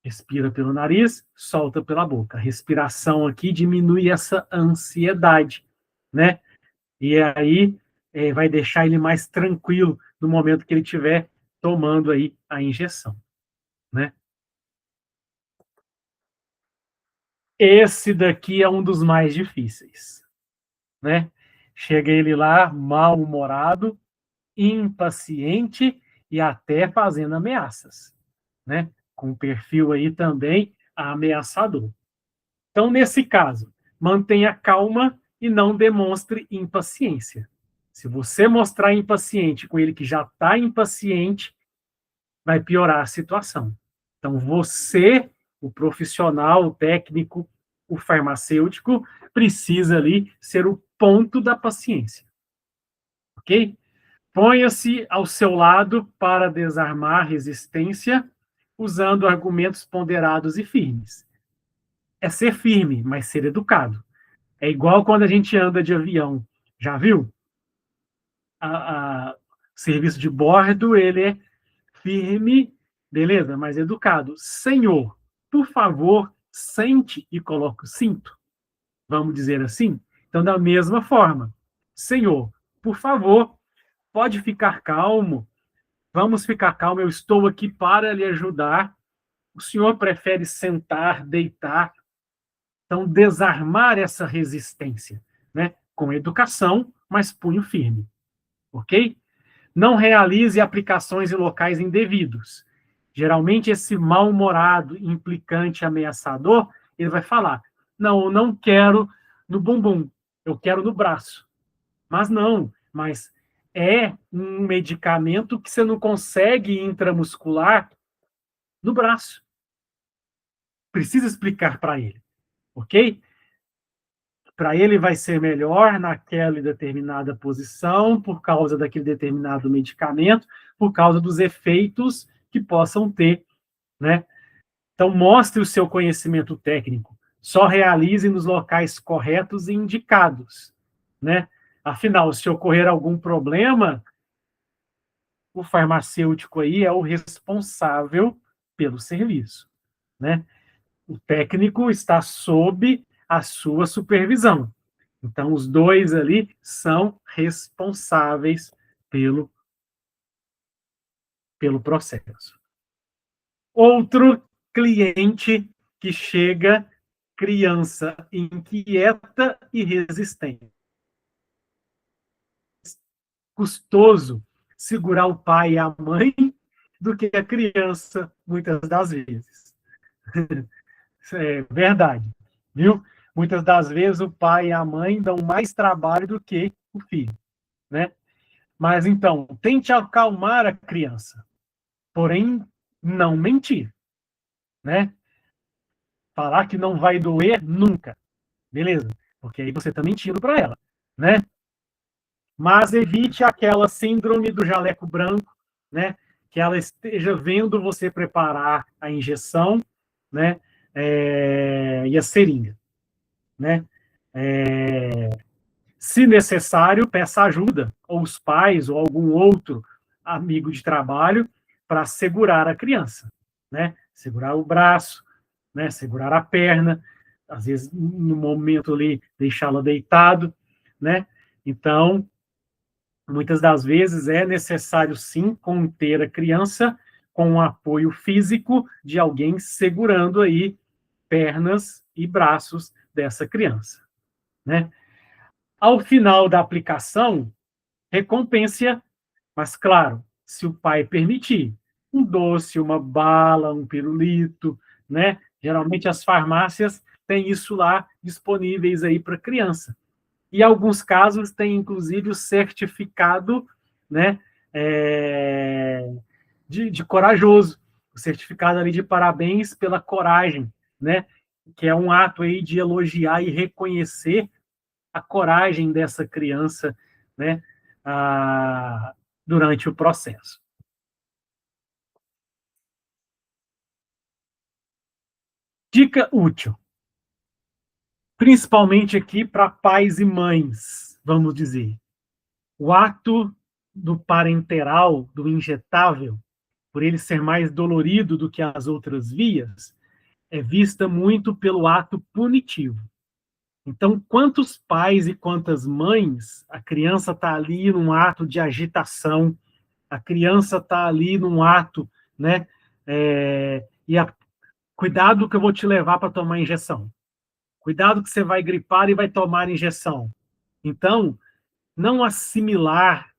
Respira pelo nariz, solta pela boca. A respiração aqui diminui essa ansiedade, né? E aí vai deixar ele mais tranquilo no momento que ele estiver tomando aí a injeção, né? Esse daqui é um dos mais difíceis, né? Chega ele lá mal-humorado, impaciente e até fazendo ameaças, né? Com perfil aí também ameaçador. Então, nesse caso, mantenha calma e não demonstre impaciência. Se você mostrar impaciente com ele que já está impaciente, vai piorar a situação. Então, você, o profissional, o técnico, o farmacêutico, precisa ali ser o ponto da paciência. Ok? Ponha-se ao seu lado para desarmar a resistência, usando argumentos ponderados e firmes. É ser firme, mas ser educado. É igual quando a gente anda de avião. Já viu? O serviço de bordo, ele é firme, beleza, mas educado. Senhor, por favor, sente e coloque o cinto. Vamos dizer assim? Então, da mesma forma, Senhor, por favor, pode ficar calmo. Vamos ficar calmo, eu estou aqui para lhe ajudar. O senhor prefere sentar, deitar. Então, desarmar essa resistência, né? Com educação, mas punho firme. Ok? Não realize aplicações em locais indevidos. Geralmente, esse mal-humorado, implicante, ameaçador, ele vai falar: não, eu não quero no bumbum, eu quero no braço. Mas não, mas é um medicamento que você não consegue intramuscular no braço. Precisa explicar para ele, ok? Para ele vai ser melhor naquela determinada posição, por causa daquele determinado medicamento, por causa dos efeitos que possam ter, né? Então, mostre o seu conhecimento técnico. Só realize nos locais corretos e indicados, né? Afinal, se ocorrer algum problema, o farmacêutico aí é o responsável pelo serviço, né? O técnico está sob a sua supervisão. Então, os dois ali são responsáveis pelo processo. Outro cliente que chega, criança inquieta e resistente. Custoso segurar o pai e a mãe do que a criança, muitas das vezes. É verdade, viu? Muitas das vezes o pai e a mãe dão mais trabalho do que o filho, né? Mas então, tente acalmar a criança, porém não mentir, né? Falar que não vai doer nunca, beleza? Porque aí você está mentindo para ela, né? Mas evite aquela síndrome do jaleco branco, né? Que ela esteja vendo você preparar a injeção, né? E a seringa, né? Se necessário, peça ajuda, ou os pais, ou algum outro amigo de trabalho, para segurar a criança, né? Segurar o braço, né? Segurar a perna, às vezes, no momento ali, deixá-la deitado, né? Então, muitas das vezes é necessário, sim, conter a criança com o apoio físico de alguém segurando aí pernas e braços dessa criança, né? Ao final da aplicação, recompense-a, mas, claro, se o pai permitir, um doce, uma bala, um pirulito, né? Geralmente as farmácias têm isso lá disponíveis aí para criança. E alguns casos tem, inclusive, o certificado, né, de corajoso, o certificado ali de parabéns pela coragem, né, que é um ato aí de elogiar e reconhecer a coragem dessa criança, né, durante o processo. Dica útil, principalmente aqui para pais e mães, vamos dizer. O ato do parenteral, do injetável, por ele ser mais dolorido do que as outras vias, é vista muito pelo ato punitivo. Então, quantos pais e quantas mães, a criança está ali num ato de agitação, a criança está ali num ato, né? Cuidado que eu vou te levar para tomar injeção. Cuidado que você vai gripar e vai tomar injeção. Então, não assimilar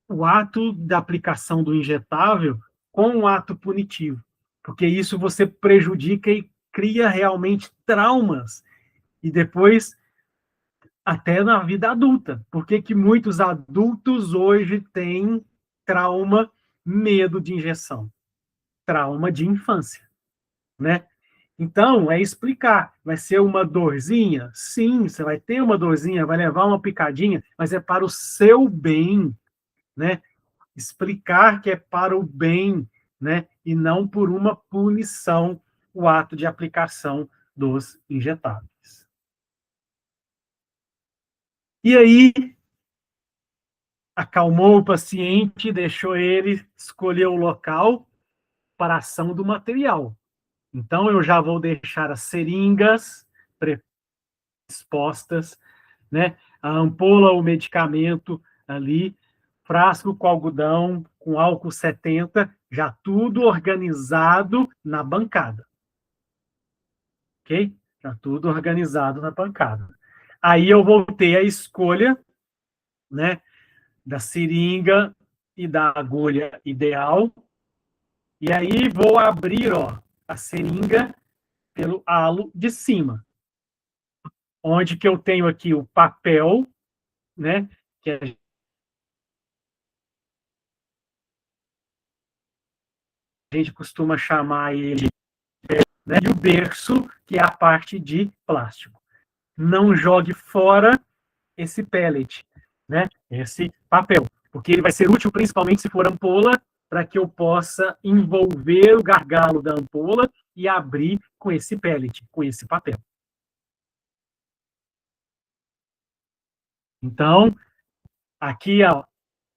o ato da aplicação do injetável com o ato punitivo, porque isso você prejudica e cria realmente traumas, e depois até na vida adulta. Por que que muitos adultos hoje têm trauma, medo de injeção? Trauma de infância, né? Então, é explicar. Vai ser uma dorzinha? Sim, você vai ter uma dorzinha, vai levar uma picadinha, mas é para o seu bem, né? Explicar que é para o bem, né? E não por uma punição o ato de aplicação dos injetáveis. E aí, acalmou o paciente, deixou ele escolher o local para a ação do material. Então, eu já vou deixar as seringas expostas, né? A ampola, o medicamento ali, frasco com algodão, com álcool 70, já tudo organizado na bancada. Ok? Já tudo organizado na bancada. Aí eu vou ter a escolha, né, da seringa e da agulha ideal. E aí vou abrir, ó, a seringa pelo halo de cima, onde que eu tenho aqui o papel, né, que a gente costuma chamar ele, né, e o berço, que é a parte de plástico. Não jogue fora esse pellet, né, esse papel, porque ele vai ser útil principalmente se for ampola, para que eu possa envolver o gargalo da ampola e abrir com esse pellet, com esse papel. Então, aqui a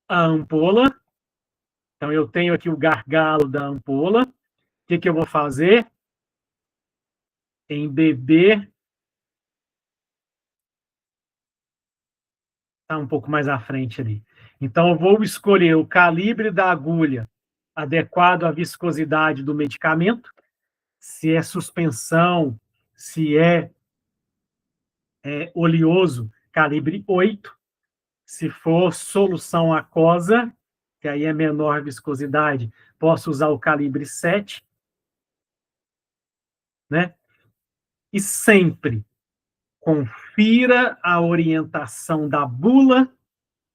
ampola. Então, eu tenho aqui o gargalo da ampola. O que, que eu vou fazer? Embeber. Está um pouco mais à frente ali. Então, eu vou escolher o calibre da agulha adequado à viscosidade do medicamento, se é suspensão, se é oleoso, calibre 8. Se for solução aquosa, que aí é menor viscosidade, posso usar o calibre 7, né? E sempre confira a orientação da bula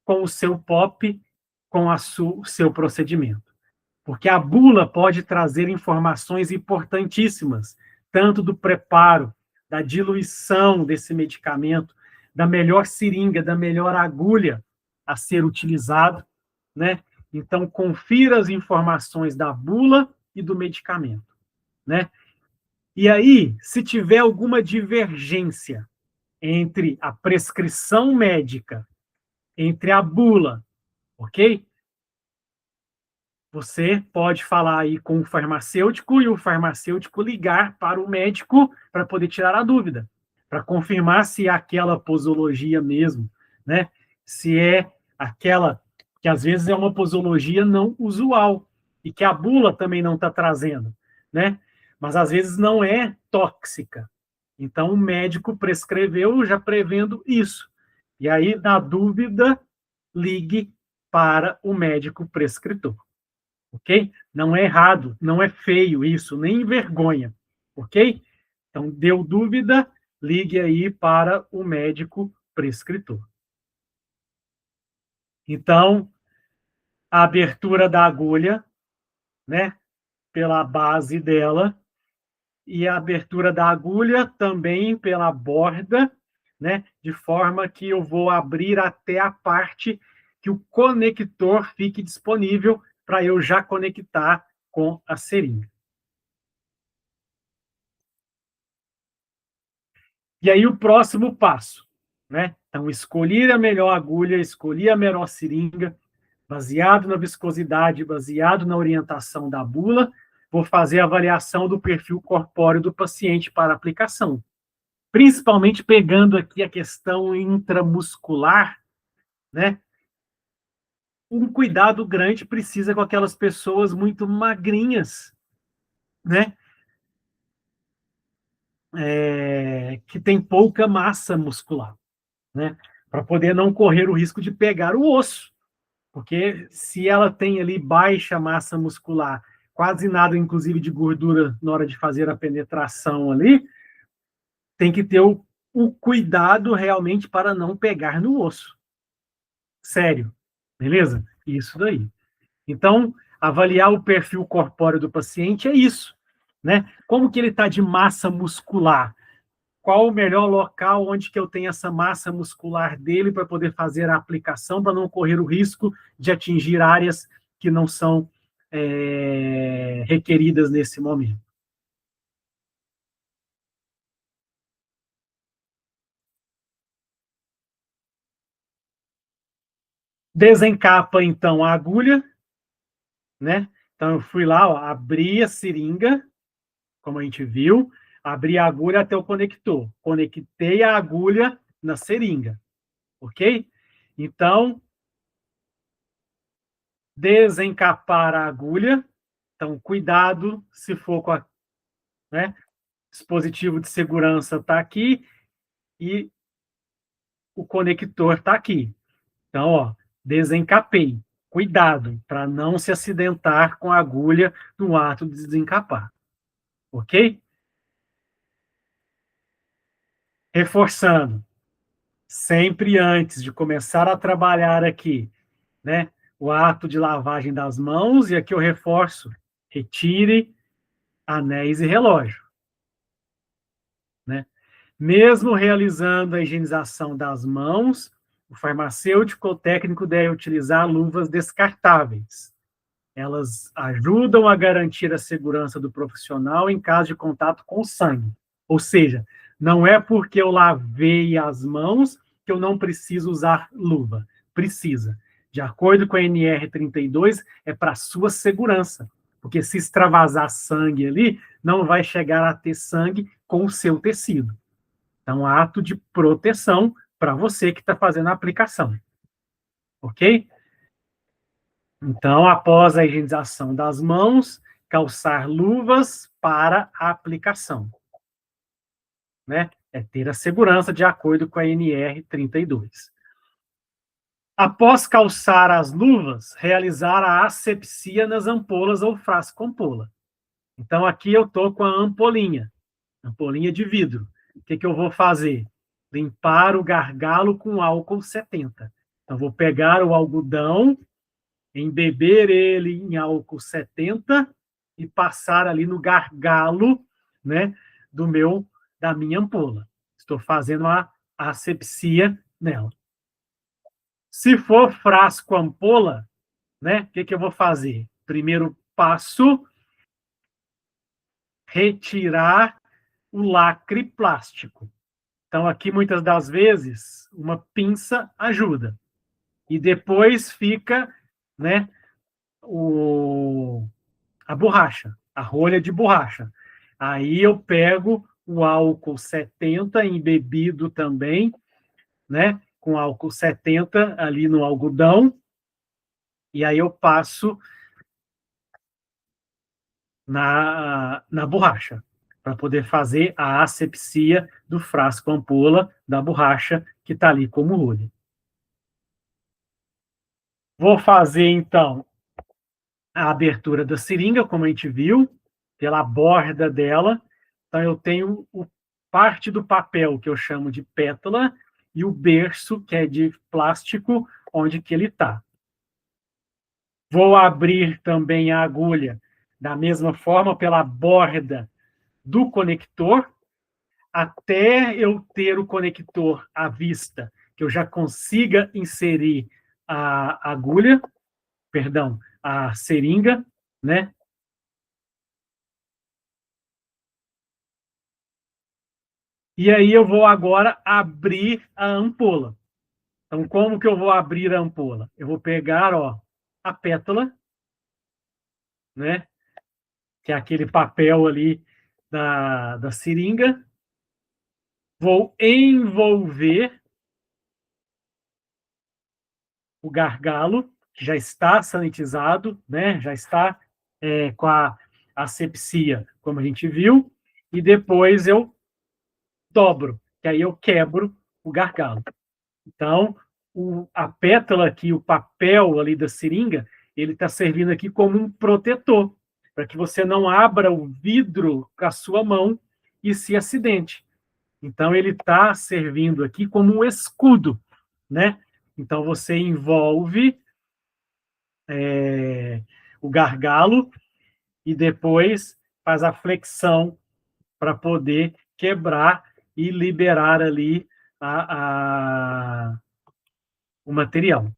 com o seu POP, com o seu procedimento. Porque a bula pode trazer informações importantíssimas, tanto do preparo, da diluição desse medicamento, da melhor seringa, da melhor agulha a ser utilizado, né? Então, confira as informações da bula e do medicamento, né? E aí, se tiver alguma divergência entre a prescrição médica, entre a bula, ok? Você pode falar aí com o farmacêutico e o farmacêutico ligar para o médico para poder tirar a dúvida, para confirmar se é aquela posologia mesmo, né? Se é aquela que às vezes é uma posologia não usual e que a bula também não está trazendo, né? Mas às vezes não é tóxica. Então o médico prescreveu já prevendo isso. E aí, na dúvida, ligue para o médico prescritor. Ok? Não é errado, não é feio isso, nem envergonha, ok? Então, deu dúvida, ligue aí para o médico prescritor. Então, a abertura da agulha, né, pela base dela, e a abertura da agulha também pela borda, né, de forma que eu vou abrir até a parte que o conector fique disponível para eu já conectar com a seringa. E aí o próximo passo, né? Então, escolher a melhor agulha, escolher a melhor seringa, baseado na viscosidade, baseado na orientação da bula, vou fazer a avaliação do perfil corpóreo do paciente para aplicação. Principalmente pegando aqui a questão intramuscular, né? Um cuidado grande precisa com aquelas pessoas muito magrinhas, né? Que tem pouca massa muscular, né? Para poder não correr o risco de pegar o osso. Porque se ela tem ali baixa massa muscular, quase nada, inclusive, de gordura na hora de fazer a penetração ali, tem que ter o cuidado realmente para não pegar no osso. Sério, beleza? Isso daí. Então, avaliar o perfil corpóreo do paciente é isso, né? Como que ele está de massa muscular? Qual o melhor local onde que eu tenho essa massa muscular dele para poder fazer a aplicação, para não correr o risco de atingir áreas que não são requeridas nesse momento. Desencapa, então, a agulha, né? Então, eu fui lá, ó, abri a seringa, como a gente viu, abri a agulha até o conector. Conectei a agulha na seringa, ok? Então, desencapar a agulha. Então, cuidado se for com a, né, dispositivo de segurança está aqui e o conector está aqui. Então, ó, desencapei. Cuidado para não se acidentar com a agulha no ato de desencapar. Ok? Reforçando, sempre antes de começar a trabalhar aqui, né, o ato de lavagem das mãos, e aqui eu reforço, retire anéis e relógio, né? Mesmo realizando a higienização das mãos, o farmacêutico ou técnico deve utilizar luvas descartáveis. Elas ajudam a garantir a segurança do profissional em caso de contato com sangue. Ou seja, não é porque eu lavei as mãos que eu não preciso usar luva. Precisa. De acordo com a NR32, é para sua segurança. Porque se extravasar sangue ali, não vai chegar a ter sangue com o seu tecido. Então, ato de proteção para você que está fazendo a aplicação. Ok? Então, após a higienização das mãos, calçar luvas para a aplicação. Né? É ter a segurança de acordo com a NR32. Após calçar as luvas, realizar a asepsia nas ampolas ou frasco ampola. Então, aqui eu estou com a ampolinha de vidro. O que eu vou fazer? Limpar o gargalo com álcool 70. Então, vou pegar o algodão, embeber ele em álcool 70 e passar ali no gargalo, né, da minha ampola. Estou fazendo a asepsia nela. Se for frasco ampola, né, o que eu vou fazer? Primeiro passo, retirar o lacre plástico. Então, aqui, muitas das vezes, uma pinça ajuda. E depois fica, né, a borracha, a rolha de borracha. Aí eu pego o álcool 70 embebido também, né, com álcool 70 ali no algodão, e aí eu passo na borracha, para poder fazer a asepsia do frasco ampola da borracha que está ali como rolha. Vou fazer, então, a abertura da seringa, como a gente viu, pela borda dela. Então, eu tenho parte do papel, que eu chamo de pétala, e o berço, que é de plástico, onde que ele está. Vou abrir também a agulha, da mesma forma, pela borda do conector, até eu ter o conector à vista, que eu já consiga inserir a agulha, perdão, a seringa, né? E aí eu vou agora abrir a ampola. Então, como que eu vou abrir a ampola? Eu vou pegar, ó, a pétala, né? Que é aquele papel ali da seringa. Vou envolver o gargalo, que já está sanitizado, né? Já está com a asepsia, como a gente viu, e depois eu dobro, que aí eu quebro o gargalo. Então, a pétala aqui, o papel ali da seringa, ele está servindo aqui como um protetor, para que você não abra o vidro com a sua mão e se acidente. Então, ele está servindo aqui como um escudo, né? Então, você envolve o gargalo e depois faz a flexão para poder quebrar e liberar ali o material.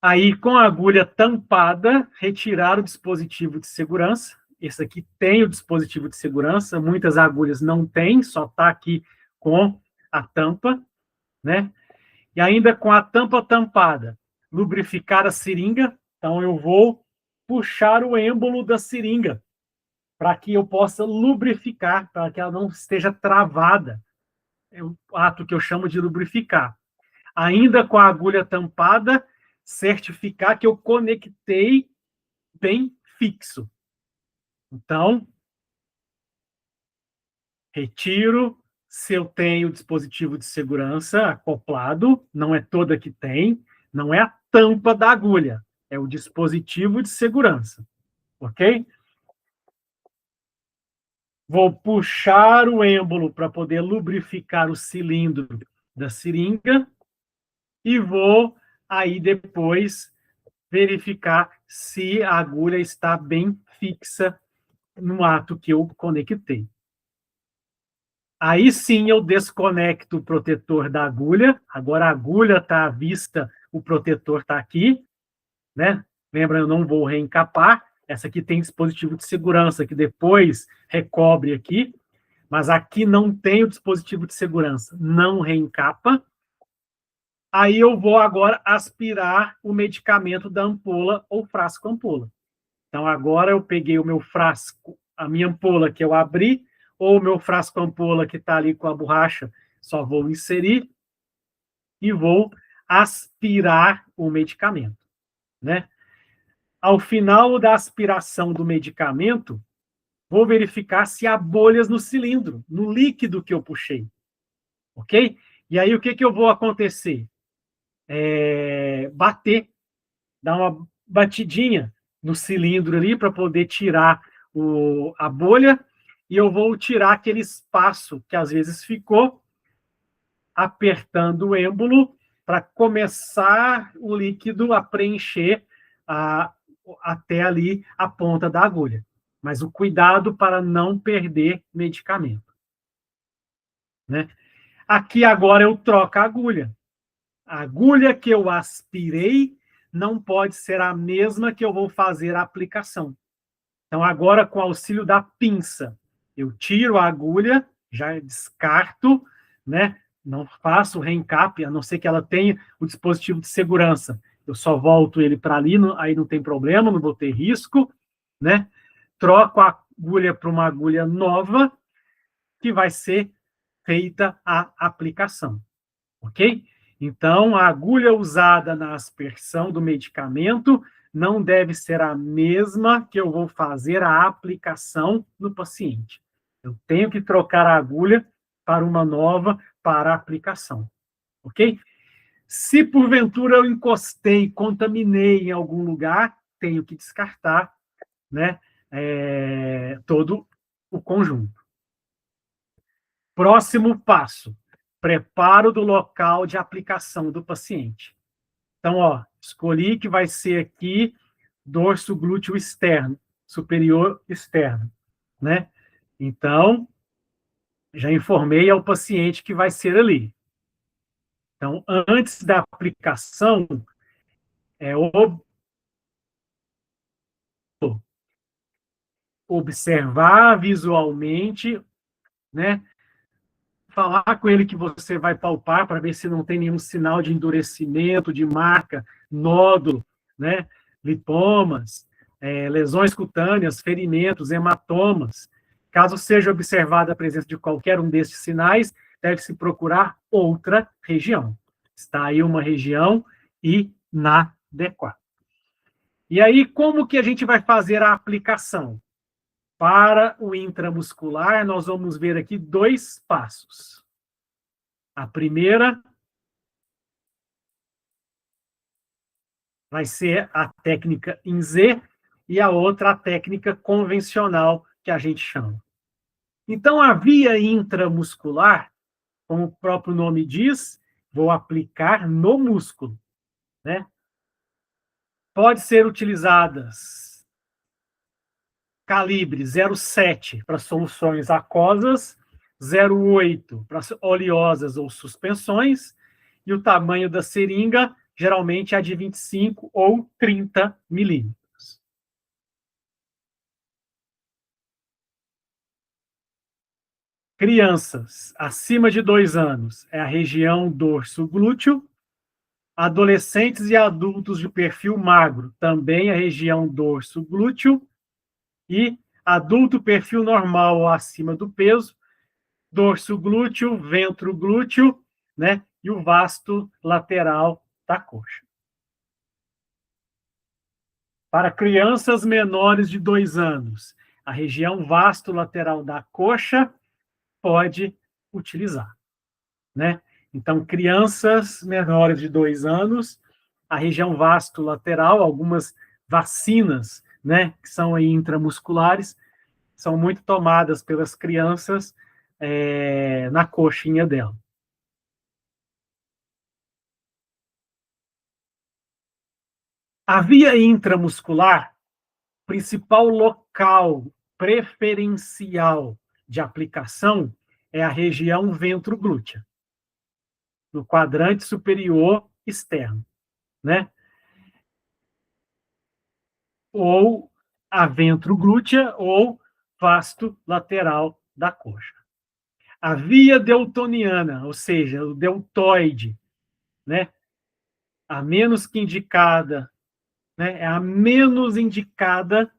Aí, com a agulha tampada, retirar o dispositivo de segurança. Esse aqui tem o dispositivo de segurança, muitas agulhas não têm, só está aqui com a tampa, né? E ainda com a tampa tampada, lubrificar a seringa. Então, eu vou puxar o êmbolo da seringa para que eu possa lubrificar, para que ela não esteja travada. É o ato que eu chamo de lubrificar. Ainda com a agulha tampada, certificar que eu conectei bem fixo. Então, retiro. Se eu tenho dispositivo de segurança acoplado, não é toda que tem, não é a tampa da agulha, é o dispositivo de segurança, ok? Vou puxar o êmbolo para poder lubrificar o cilindro da seringa e vou aí depois verificar se a agulha está bem fixa no ato que eu conectei. Aí sim eu desconecto o protetor da agulha. Agora a agulha está à vista, o protetor está aqui, né? Lembra, eu não vou reencapar. Essa aqui tem dispositivo de segurança que depois recobre aqui, mas aqui não tem o dispositivo de segurança, não reencapa. Aí eu vou agora aspirar o medicamento da ampola ou frasco ampola. Então agora eu peguei o meu frasco, a minha ampola que eu abri, ou o meu frasco ampola que está ali com a borracha, só vou inserir e vou aspirar o medicamento, né? Ao final da aspiração do medicamento, vou verificar se há bolhas no cilindro, no líquido que eu puxei, ok? E aí o que eu vou acontecer? Bater, dar uma batidinha no cilindro ali para poder tirar a bolha, e eu vou tirar aquele espaço que às vezes ficou, apertando o êmbolo para começar o líquido a preencher até ali a ponta da agulha. Mas o cuidado para não perder medicamento, né? Aqui agora eu troco a agulha. A agulha que eu aspirei não pode ser a mesma que eu vou fazer a aplicação. Então, agora, com o auxílio da pinça, eu tiro a agulha, já descarto, né? Não faço reencap, a não ser que ela tenha o dispositivo de segurança. Eu só volto ele para ali, aí não tem problema, não vou ter risco, né? Troco a agulha para uma agulha nova, que vai ser feita a aplicação, ok? Então, a agulha usada na aspersão do medicamento não deve ser a mesma que eu vou fazer a aplicação no paciente. Eu tenho que trocar a agulha para uma nova para a aplicação, ok? Se porventura eu encostei, contaminei em algum lugar, tenho que descartar, né, todo o conjunto. Próximo passo, preparo do local de aplicação do paciente. Então, ó, escolhi que vai ser aqui dorso glúteo externo, superior externo, né? Então, já informei ao paciente que vai ser ali. Então, antes da aplicação, observar visualmente, né? Falar com ele que você vai palpar para ver se não tem nenhum sinal de endurecimento, de marca, nódulo, né? Lipomas, lesões cutâneas, ferimentos, hematomas. Caso seja observada a presença de qualquer um destes sinais, deve-se procurar outra região. Está aí uma região inadequada. E aí, como que a gente vai fazer a aplicação? Para o intramuscular, nós vamos ver aqui 2 passos. A primeira vai ser a técnica em Z e a outra a técnica convencional, que a gente chama. Então, a via intramuscular, como o próprio nome diz, vou aplicar no músculo, né? Pode ser utilizadas calibre 0,7 para soluções aquosas, 0,8 para oleosas ou suspensões, e o tamanho da seringa geralmente é de 25 ou 30 milímetros. Crianças acima de 2 anos é a região dorso glúteo. Adolescentes e adultos de perfil magro, também a região dorso glúteo. E adulto perfil normal ou acima do peso, dorso glúteo, ventro glúteo, né? E o vasto lateral da coxa. Para crianças menores de 2 anos, a região vasto lateral da coxa pode utilizar, né? Então, crianças menores de 2 anos, a região vasto lateral, algumas vacinas, né, que são aí intramusculares, são muito tomadas pelas crianças na coxinha dela. A via intramuscular, principal local preferencial de aplicação é a região ventroglútea, no quadrante superior externo, né? Ou a ventroglútea ou vasto lateral da coxa. A via deltoniana, ou seja, o deltoide, né? A menos que indicada, né? É a menos indicada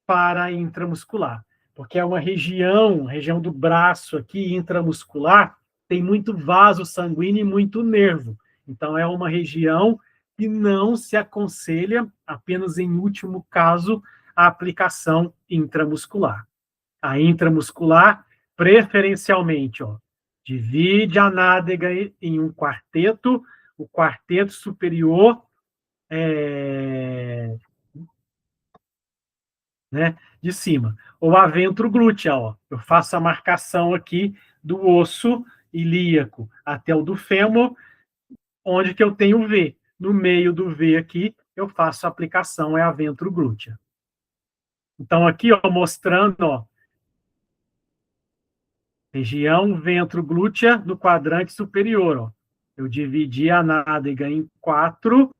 para a intramuscular, porque é uma região do braço aqui, intramuscular, tem muito vaso sanguíneo e muito nervo. Então, é uma região que não se aconselha, apenas em último caso, a aplicação intramuscular. A intramuscular, preferencialmente, ó, divide a nádega em um quarteto, o quarteto superior né, de cima. Ou a ventroglútea, ó. Eu faço a marcação aqui do osso ilíaco até o do fêmur, onde que eu tenho o V. No meio do V aqui, eu faço a aplicação, é a ventroglútea. Então, aqui, ó, mostrando, ó, região ventroglútea no quadrante superior, ó. Eu dividi a nádega em 4,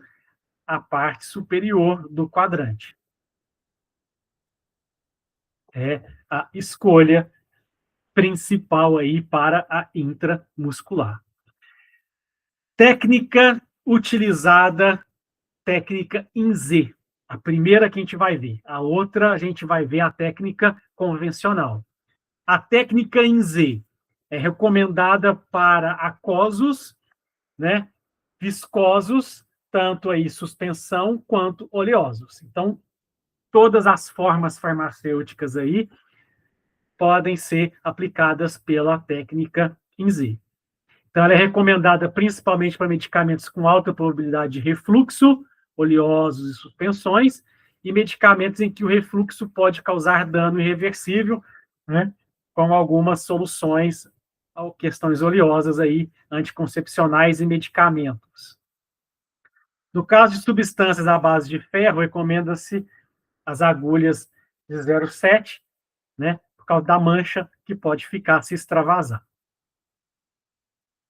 a parte superior do quadrante. É a escolha principal aí para a intramuscular. Técnica utilizada, técnica em Z. A primeira que a gente vai ver. A outra, a gente vai ver a técnica convencional. A técnica em Z é recomendada para aquosos, né, viscosos, tanto aí suspensão quanto oleosos. Então, todas as formas farmacêuticas aí podem ser aplicadas pela técnica em Z. Então, ela é recomendada principalmente para medicamentos com alta probabilidade de refluxo, oleosos e suspensões, e medicamentos em que o refluxo pode causar dano irreversível, né, com algumas soluções, questões oleosas aí, anticoncepcionais e medicamentos. No caso de substâncias à base de ferro, recomenda-se as agulhas de 0,7, né, por causa da mancha que pode ficar se extravasar.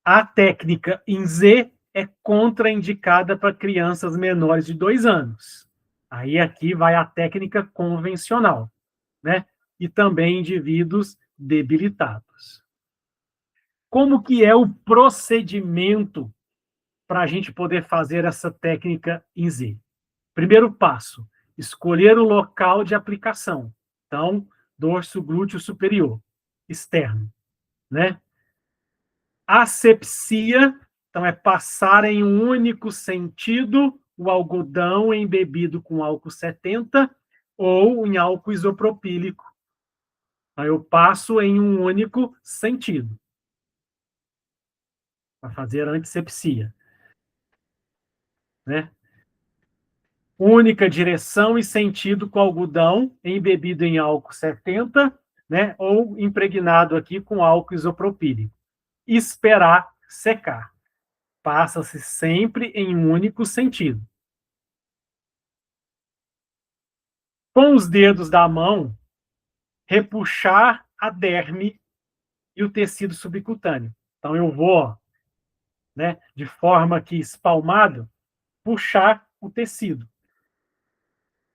A técnica em Z é contraindicada para crianças menores de 2 anos. Aí aqui vai a técnica convencional, né? E também indivíduos debilitados. Como que é o procedimento para a gente poder fazer essa técnica em Z? Primeiro passo, escolher o local de aplicação. Então, dorso glúteo superior, externo, né? Asepsia, então é passar em um único sentido o algodão embebido com álcool 70 ou em álcool isopropílico. Então, eu passo em um único sentido para fazer a antisepsia, né? Única direção e sentido com algodão embebido em álcool 70, né? Ou impregnado aqui com álcool isopropílico. Esperar secar. Passa-se sempre em um único sentido. Com os dedos da mão, repuxar a derme e o tecido subcutâneo. Então, eu vou, né, de forma que espalmado, puxar o tecido.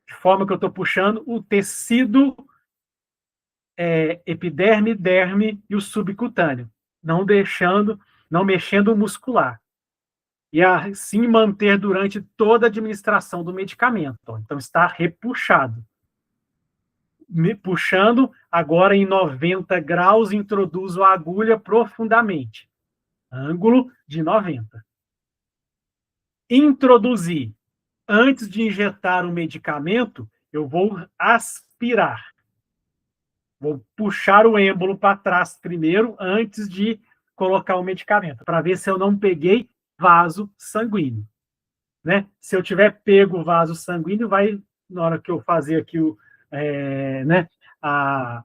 De forma que eu estou puxando o tecido epiderme, derme e o subcutâneo, não mexendo o muscular. E assim manter durante toda a administração do medicamento. Então, está repuxado. Puxando, agora em 90 graus, introduzo a agulha profundamente. Ângulo de 90. Introduzir. Antes de injetar o medicamento, eu vou aspirar. Vou puxar o êmbolo para trás primeiro, antes de colocar o medicamento, para ver se eu não peguei vaso sanguíneo. Né? Se eu tiver pego o vaso sanguíneo, vai, na hora que eu fazer aqui né, a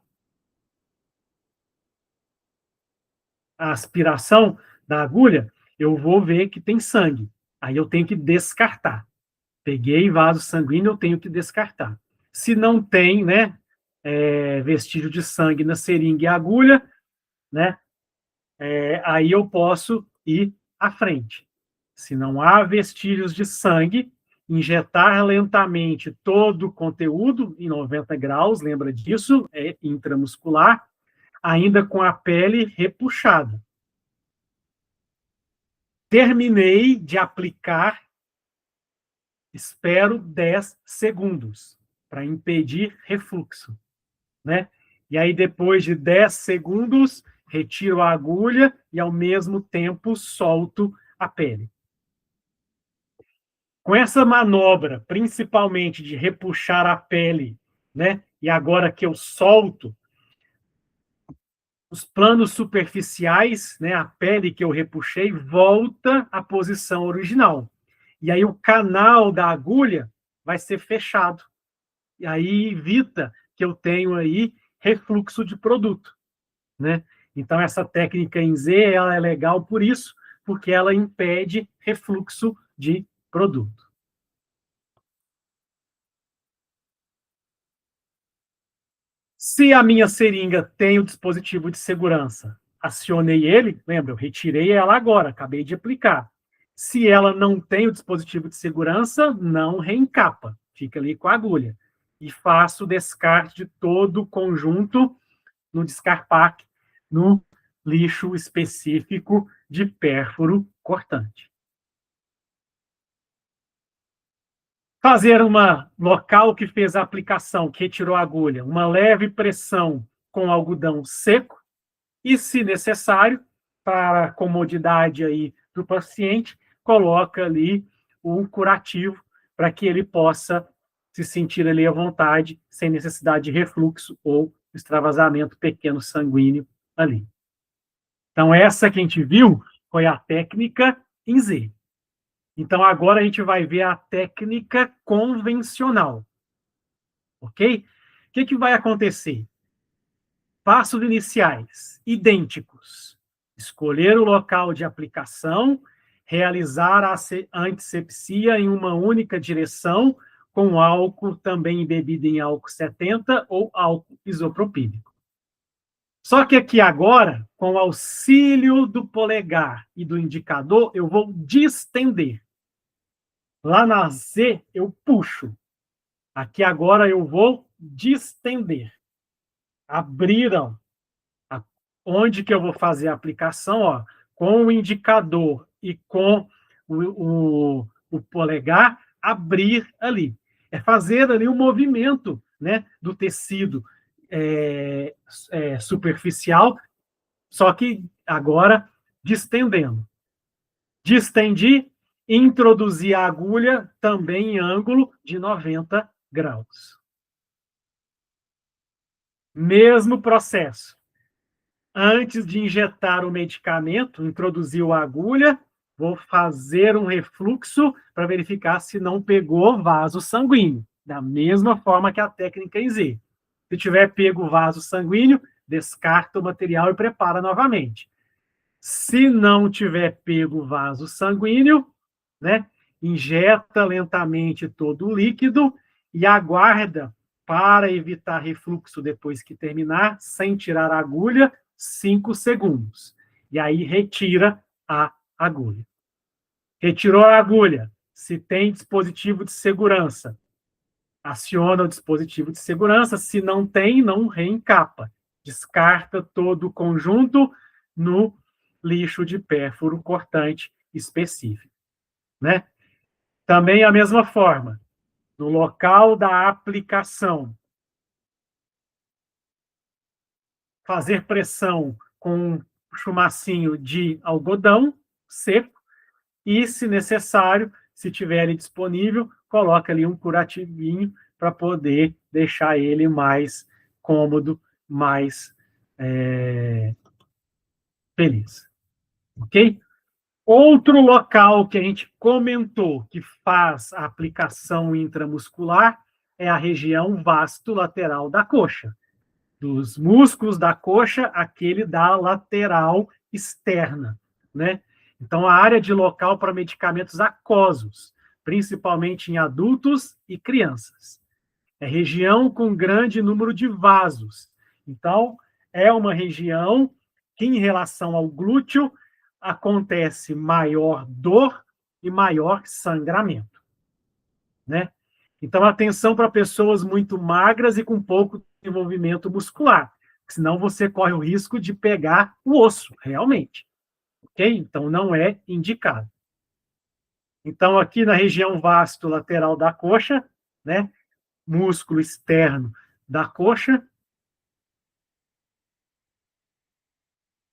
aspiração da agulha, eu vou ver que tem sangue. Aí eu tenho que descartar. Peguei vaso sanguíneo, eu tenho que descartar. Se não tem, né, vestígio de sangue na seringa e agulha, né, aí eu posso ir à frente. Se não há vestígios de sangue, injetar lentamente todo o conteúdo em 90 graus, lembra disso, é intramuscular, ainda com a pele repuxada. Terminei de aplicar, espero 10 segundos para impedir refluxo, né? E aí, depois de 10 segundos, retiro a agulha e, ao mesmo tempo, solto a pele. Com essa manobra, principalmente de repuxar a pele, né? E agora que eu solto, os planos superficiais, né, a pele que eu repuxei, volta à posição original. E aí o canal da agulha vai ser fechado. E aí evita que eu tenha aí refluxo de produto, né? Então, essa técnica em Z, ela é legal por isso, porque ela impede refluxo de produto. Se a minha seringa tem o dispositivo de segurança, acionei ele, lembra, eu retirei ela agora, acabei de aplicar. Se ela não tem o dispositivo de segurança, não reencapa, fica ali com a agulha. E faço o descarte de todo o conjunto no Descarpac, no lixo específico de pérfuro cortante. Fazer uma local que fez a aplicação, que retirou a agulha, uma leve pressão com algodão seco e, se necessário, para a comodidade aí do paciente, coloca ali um curativo para que ele possa se sentir ali à vontade, sem necessidade de refluxo ou extravasamento pequeno sanguíneo ali. Então, essa que a gente viu foi a técnica em Z. Então, agora a gente vai ver a técnica convencional. Ok? O que vai acontecer? Passos iniciais, idênticos. Escolher o local de aplicação, realizar a antisepsia em uma única direção, com álcool também embebido em álcool 70 ou álcool isopropílico. Só que aqui agora, com o auxílio do polegar e do indicador, eu vou distender. Lá na Z, eu puxo. Aqui agora eu vou distender. Abriram. Onde que eu vou fazer a aplicação? Ó, com o indicador e com o polegar, abrir ali. É fazer ali um movimento, né, do tecido superficial, só que agora distendendo. Distendi, introduzi a agulha também em ângulo de 90 graus. Mesmo processo. Antes de injetar o medicamento, introduziu a agulha, vou fazer um refluxo para verificar se não pegou vaso sanguíneo, da mesma forma que a técnica em Z. Se tiver pego vaso sanguíneo, descarta o material e prepara novamente. Se não tiver pego vaso sanguíneo, né, injeta lentamente todo o líquido e aguarda para evitar refluxo depois que terminar, sem tirar a agulha, 5 segundos. E aí retira a agulha. Retirou a agulha. Se tem dispositivo de segurança, aciona o dispositivo de segurança. Se não tem, não reencapa. Descarta todo o conjunto no lixo de pérfuro cortante específico. Né? Também a mesma forma, no local da aplicação, fazer pressão com um chumacinho de algodão seco e, se necessário, se tiver ele disponível, coloca ali um curativinho para poder deixar ele mais cômodo, mais feliz. Ok? Outro local que a gente comentou que faz a aplicação intramuscular é a região vasto-lateral da coxa. Dos músculos da coxa, aquele da lateral externa, né? Então, a área de local para medicamentos aquosos, principalmente em adultos e crianças. É região com grande número de vasos. Então, é uma região que, em relação ao glúteo, acontece maior dor e maior sangramento, né? Então, atenção para pessoas muito magras e com pouco desenvolvimento muscular, senão você corre o risco de pegar o osso, realmente. Ok? Então, não é indicado. Então, aqui na região vasto lateral da coxa, né? Músculo externo da coxa,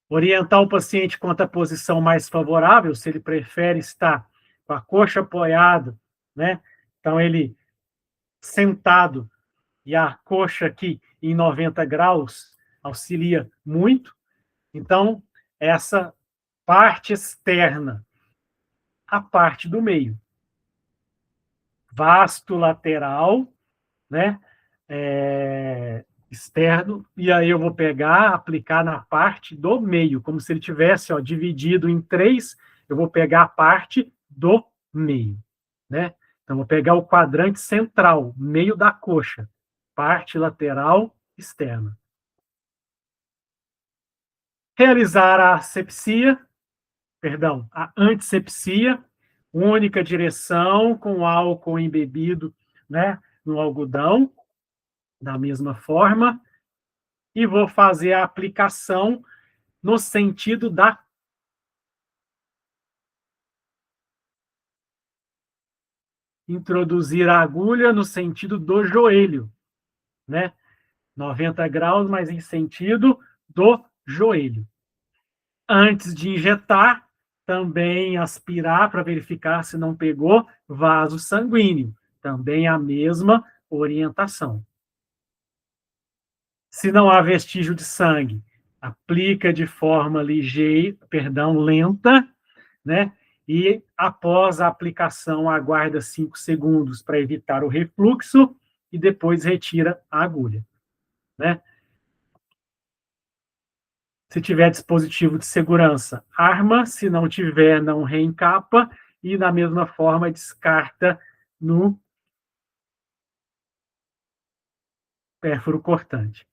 orientar o paciente quanto à posição mais favorável, se ele prefere estar com a coxa apoiada, né? Então, ele sentado e a coxa aqui em 90 graus auxilia muito. Então, essa parte externa, a parte do meio. Vasto lateral, né? Externo, e aí eu vou pegar, aplicar na parte do meio, como se ele tivesse, ó, dividido em 3, eu vou pegar a parte do meio, né? Então, vou pegar o quadrante central, meio da coxa, parte lateral externa. Realizar a asepsia, perdão, a antisepsia, única direção, com álcool embebido, né, no algodão, da mesma forma, e vou fazer a aplicação no sentido da introduzir a agulha no sentido do joelho, né? 90 graus, mas em sentido do joelho. Antes de injetar, também aspirar para verificar se não pegou vaso sanguíneo. Também a mesma orientação. Se não há vestígio de sangue, aplica de forma ligeira, lenta, né? E após a aplicação, aguarda 5 segundos para evitar o refluxo e depois retira a agulha, né? Se tiver dispositivo de segurança, arma. Se não tiver, não reencapa. E, da mesma forma, descarta no pérfuro cortante.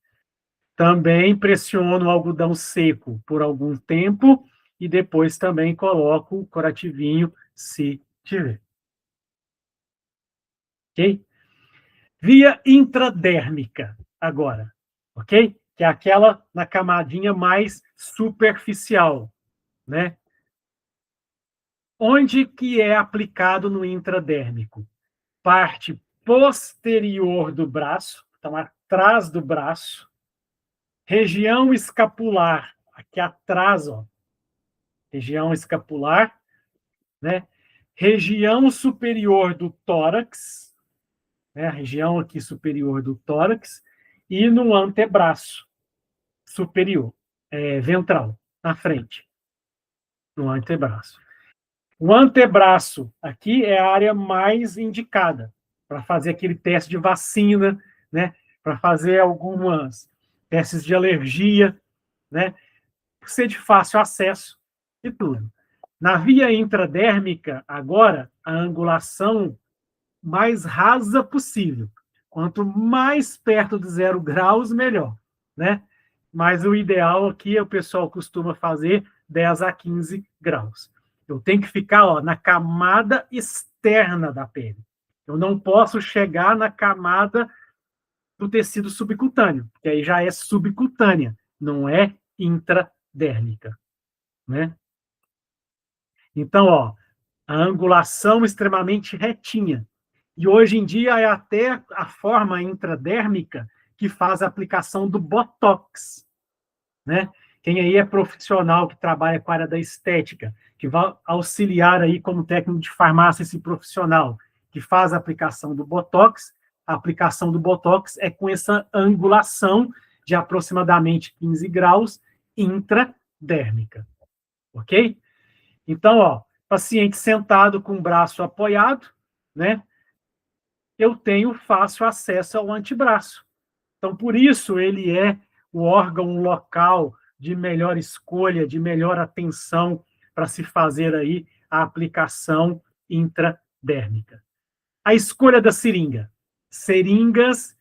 Também pressiono o algodão seco por algum tempo e depois também coloco o curativinho, se tiver. Ok? Via intradérmica, agora. Ok? Que é aquela na camadinha mais superficial, né? Onde que é aplicado no intradérmico? Parte posterior do braço, então atrás do braço, região escapular, aqui atrás, ó, região escapular, né? Região superior do tórax, né? A região aqui superior do tórax, e no antebraço superior, ventral, na frente, no antebraço. O antebraço aqui é a área mais indicada para fazer aquele teste de vacina, né? Para fazer algumas testes de alergia, né? Por ser de fácil acesso e tudo. Na via intradérmica, agora, a angulação mais rasa possível. Quanto mais perto de 0 graus, melhor, né? Mas o ideal aqui, o pessoal costuma fazer 10 a 15 graus. Eu tenho que ficar, ó, na camada externa da pele. Eu não posso chegar na camada do tecido subcutâneo, que aí já é subcutânea, não é intradérmica, né? Então, ó, a angulação extremamente retinha. E hoje em dia é até a forma intradérmica que faz a aplicação do Botox, né? Quem aí é profissional que trabalha com a área da estética, que vai auxiliar aí como técnico de farmácia esse profissional que faz a aplicação do Botox, a aplicação do Botox é com essa angulação de aproximadamente 15 graus intradérmica, ok? Então, ó, paciente sentado com o braço apoiado, né? Eu tenho fácil acesso ao antebraço. Então, por isso, ele é o órgão local de melhor escolha, de melhor atenção para se fazer aí a aplicação intradérmica. A escolha da seringa. Seringas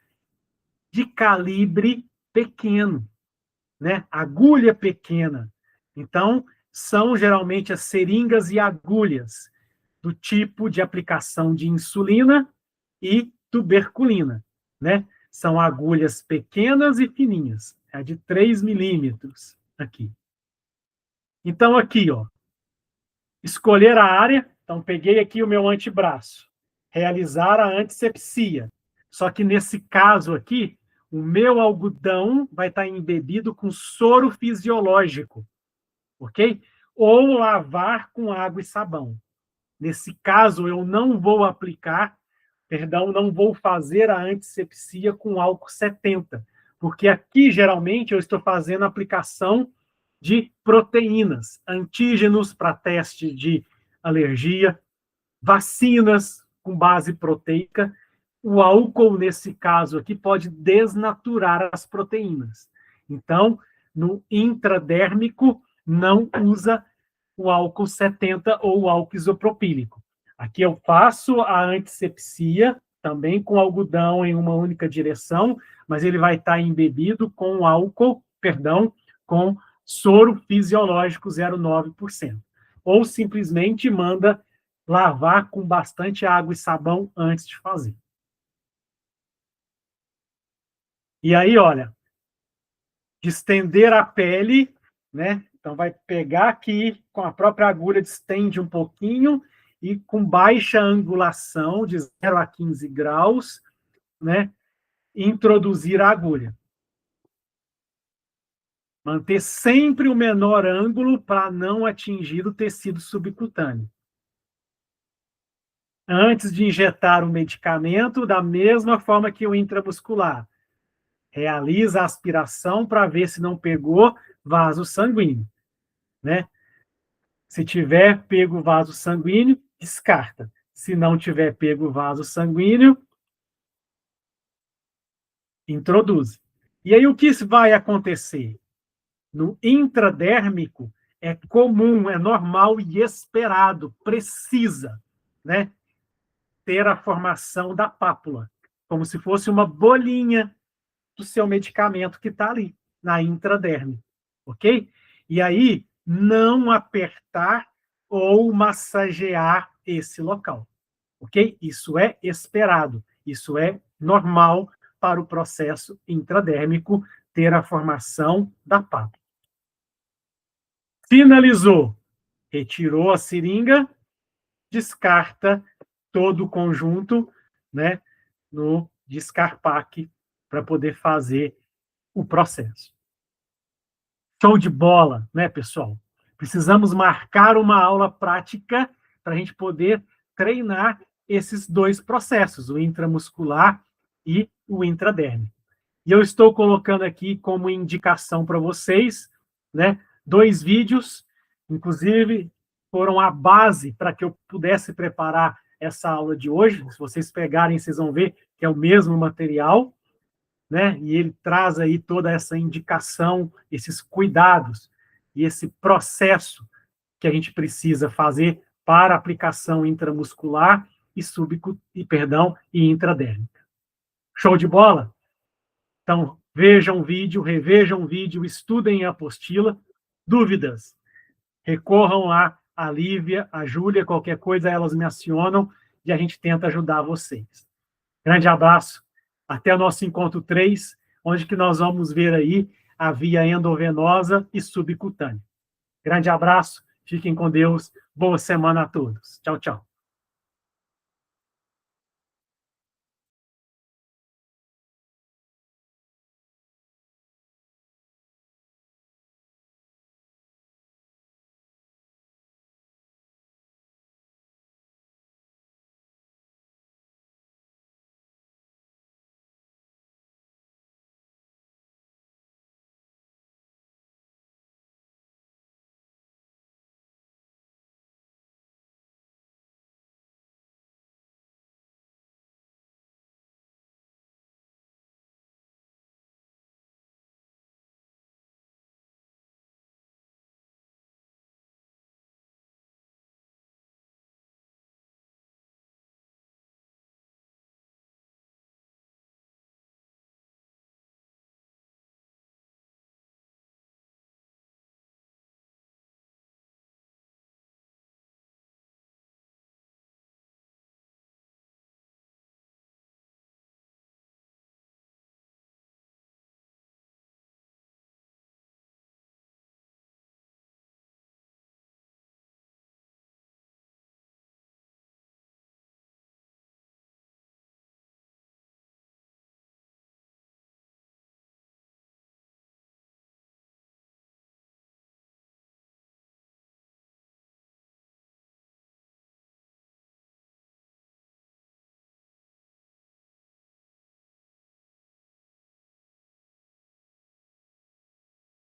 de calibre pequeno, né? Agulha pequena. Então, são geralmente as seringas e agulhas do tipo de aplicação de insulina e tuberculina, né? São agulhas pequenas e fininhas, é de 3 milímetros aqui. Então, aqui, ó, escolher a área. Então, peguei aqui o meu antebraço, realizar a antisepsia. Só que nesse caso aqui, o meu algodão vai estar embebido com soro fisiológico, ok? Ou lavar com água e sabão. Nesse caso, eu não vou aplicar, não vou fazer a antisepsia com álcool 70, porque aqui, geralmente, eu estou fazendo a aplicação de proteínas, antígenos para teste de alergia, vacinas com base proteica. O álcool, nesse caso aqui, pode desnaturar as proteínas. Então, no intradérmico, não usa o álcool 70 ou o álcool isopropílico. Aqui eu faço a antisepsia, também com algodão em uma única direção, mas ele vai estar embebido com álcool, com soro fisiológico 0,9%. Ou simplesmente manda lavar com bastante água e sabão antes de fazer. E aí, olha, distender a pele né? Então, vai pegar aqui, com a própria agulha, distende um pouquinho, e com baixa angulação, de 0 a 15 graus, né? Introduzir a agulha. Manter sempre o menor ângulo para não atingir o tecido subcutâneo. Antes de injetar o medicamento, da mesma forma que o intramuscular. Realiza a aspiração para ver se não pegou vaso sanguíneo, né? Se tiver pego vaso sanguíneo, descarta. Se não tiver pego vaso sanguíneo, introduz. E aí o que vai acontecer? No intradérmico, é comum, é normal e esperado, precisa, né, ter a formação da pápula, como se fosse uma bolinha do seu medicamento que está ali, na intraderme, ok? E aí, não apertar ou massagear esse local, ok? Isso é esperado, isso é normal para o processo intradérmico ter a formação da pápula. Finalizou, retirou a seringa, descarta todo o conjunto, né, no descarpaque para poder fazer o processo. Show de bola, né, pessoal? Precisamos marcar uma aula prática para a gente poder treinar esses dois processos, o intramuscular e o intradérmico. E eu estou colocando aqui como indicação para vocês, né, 2 vídeos, inclusive foram a base para que eu pudesse preparar essa aula de hoje. Se vocês pegarem, vocês vão ver que é o mesmo material, né? E ele traz aí toda essa indicação, esses cuidados e esse processo que a gente precisa fazer para aplicação intramuscular e intradérmica. Show de bola? Então, vejam o vídeo, revejam o vídeo, estudem a apostila. Dúvidas? Recorram lá a Lívia, a Júlia, qualquer coisa elas me acionam e a gente tenta ajudar vocês. Grande abraço, até o nosso encontro 3, onde que nós vamos ver aí a via endovenosa e subcutânea. Grande abraço, fiquem com Deus, boa semana a todos. Tchau, tchau.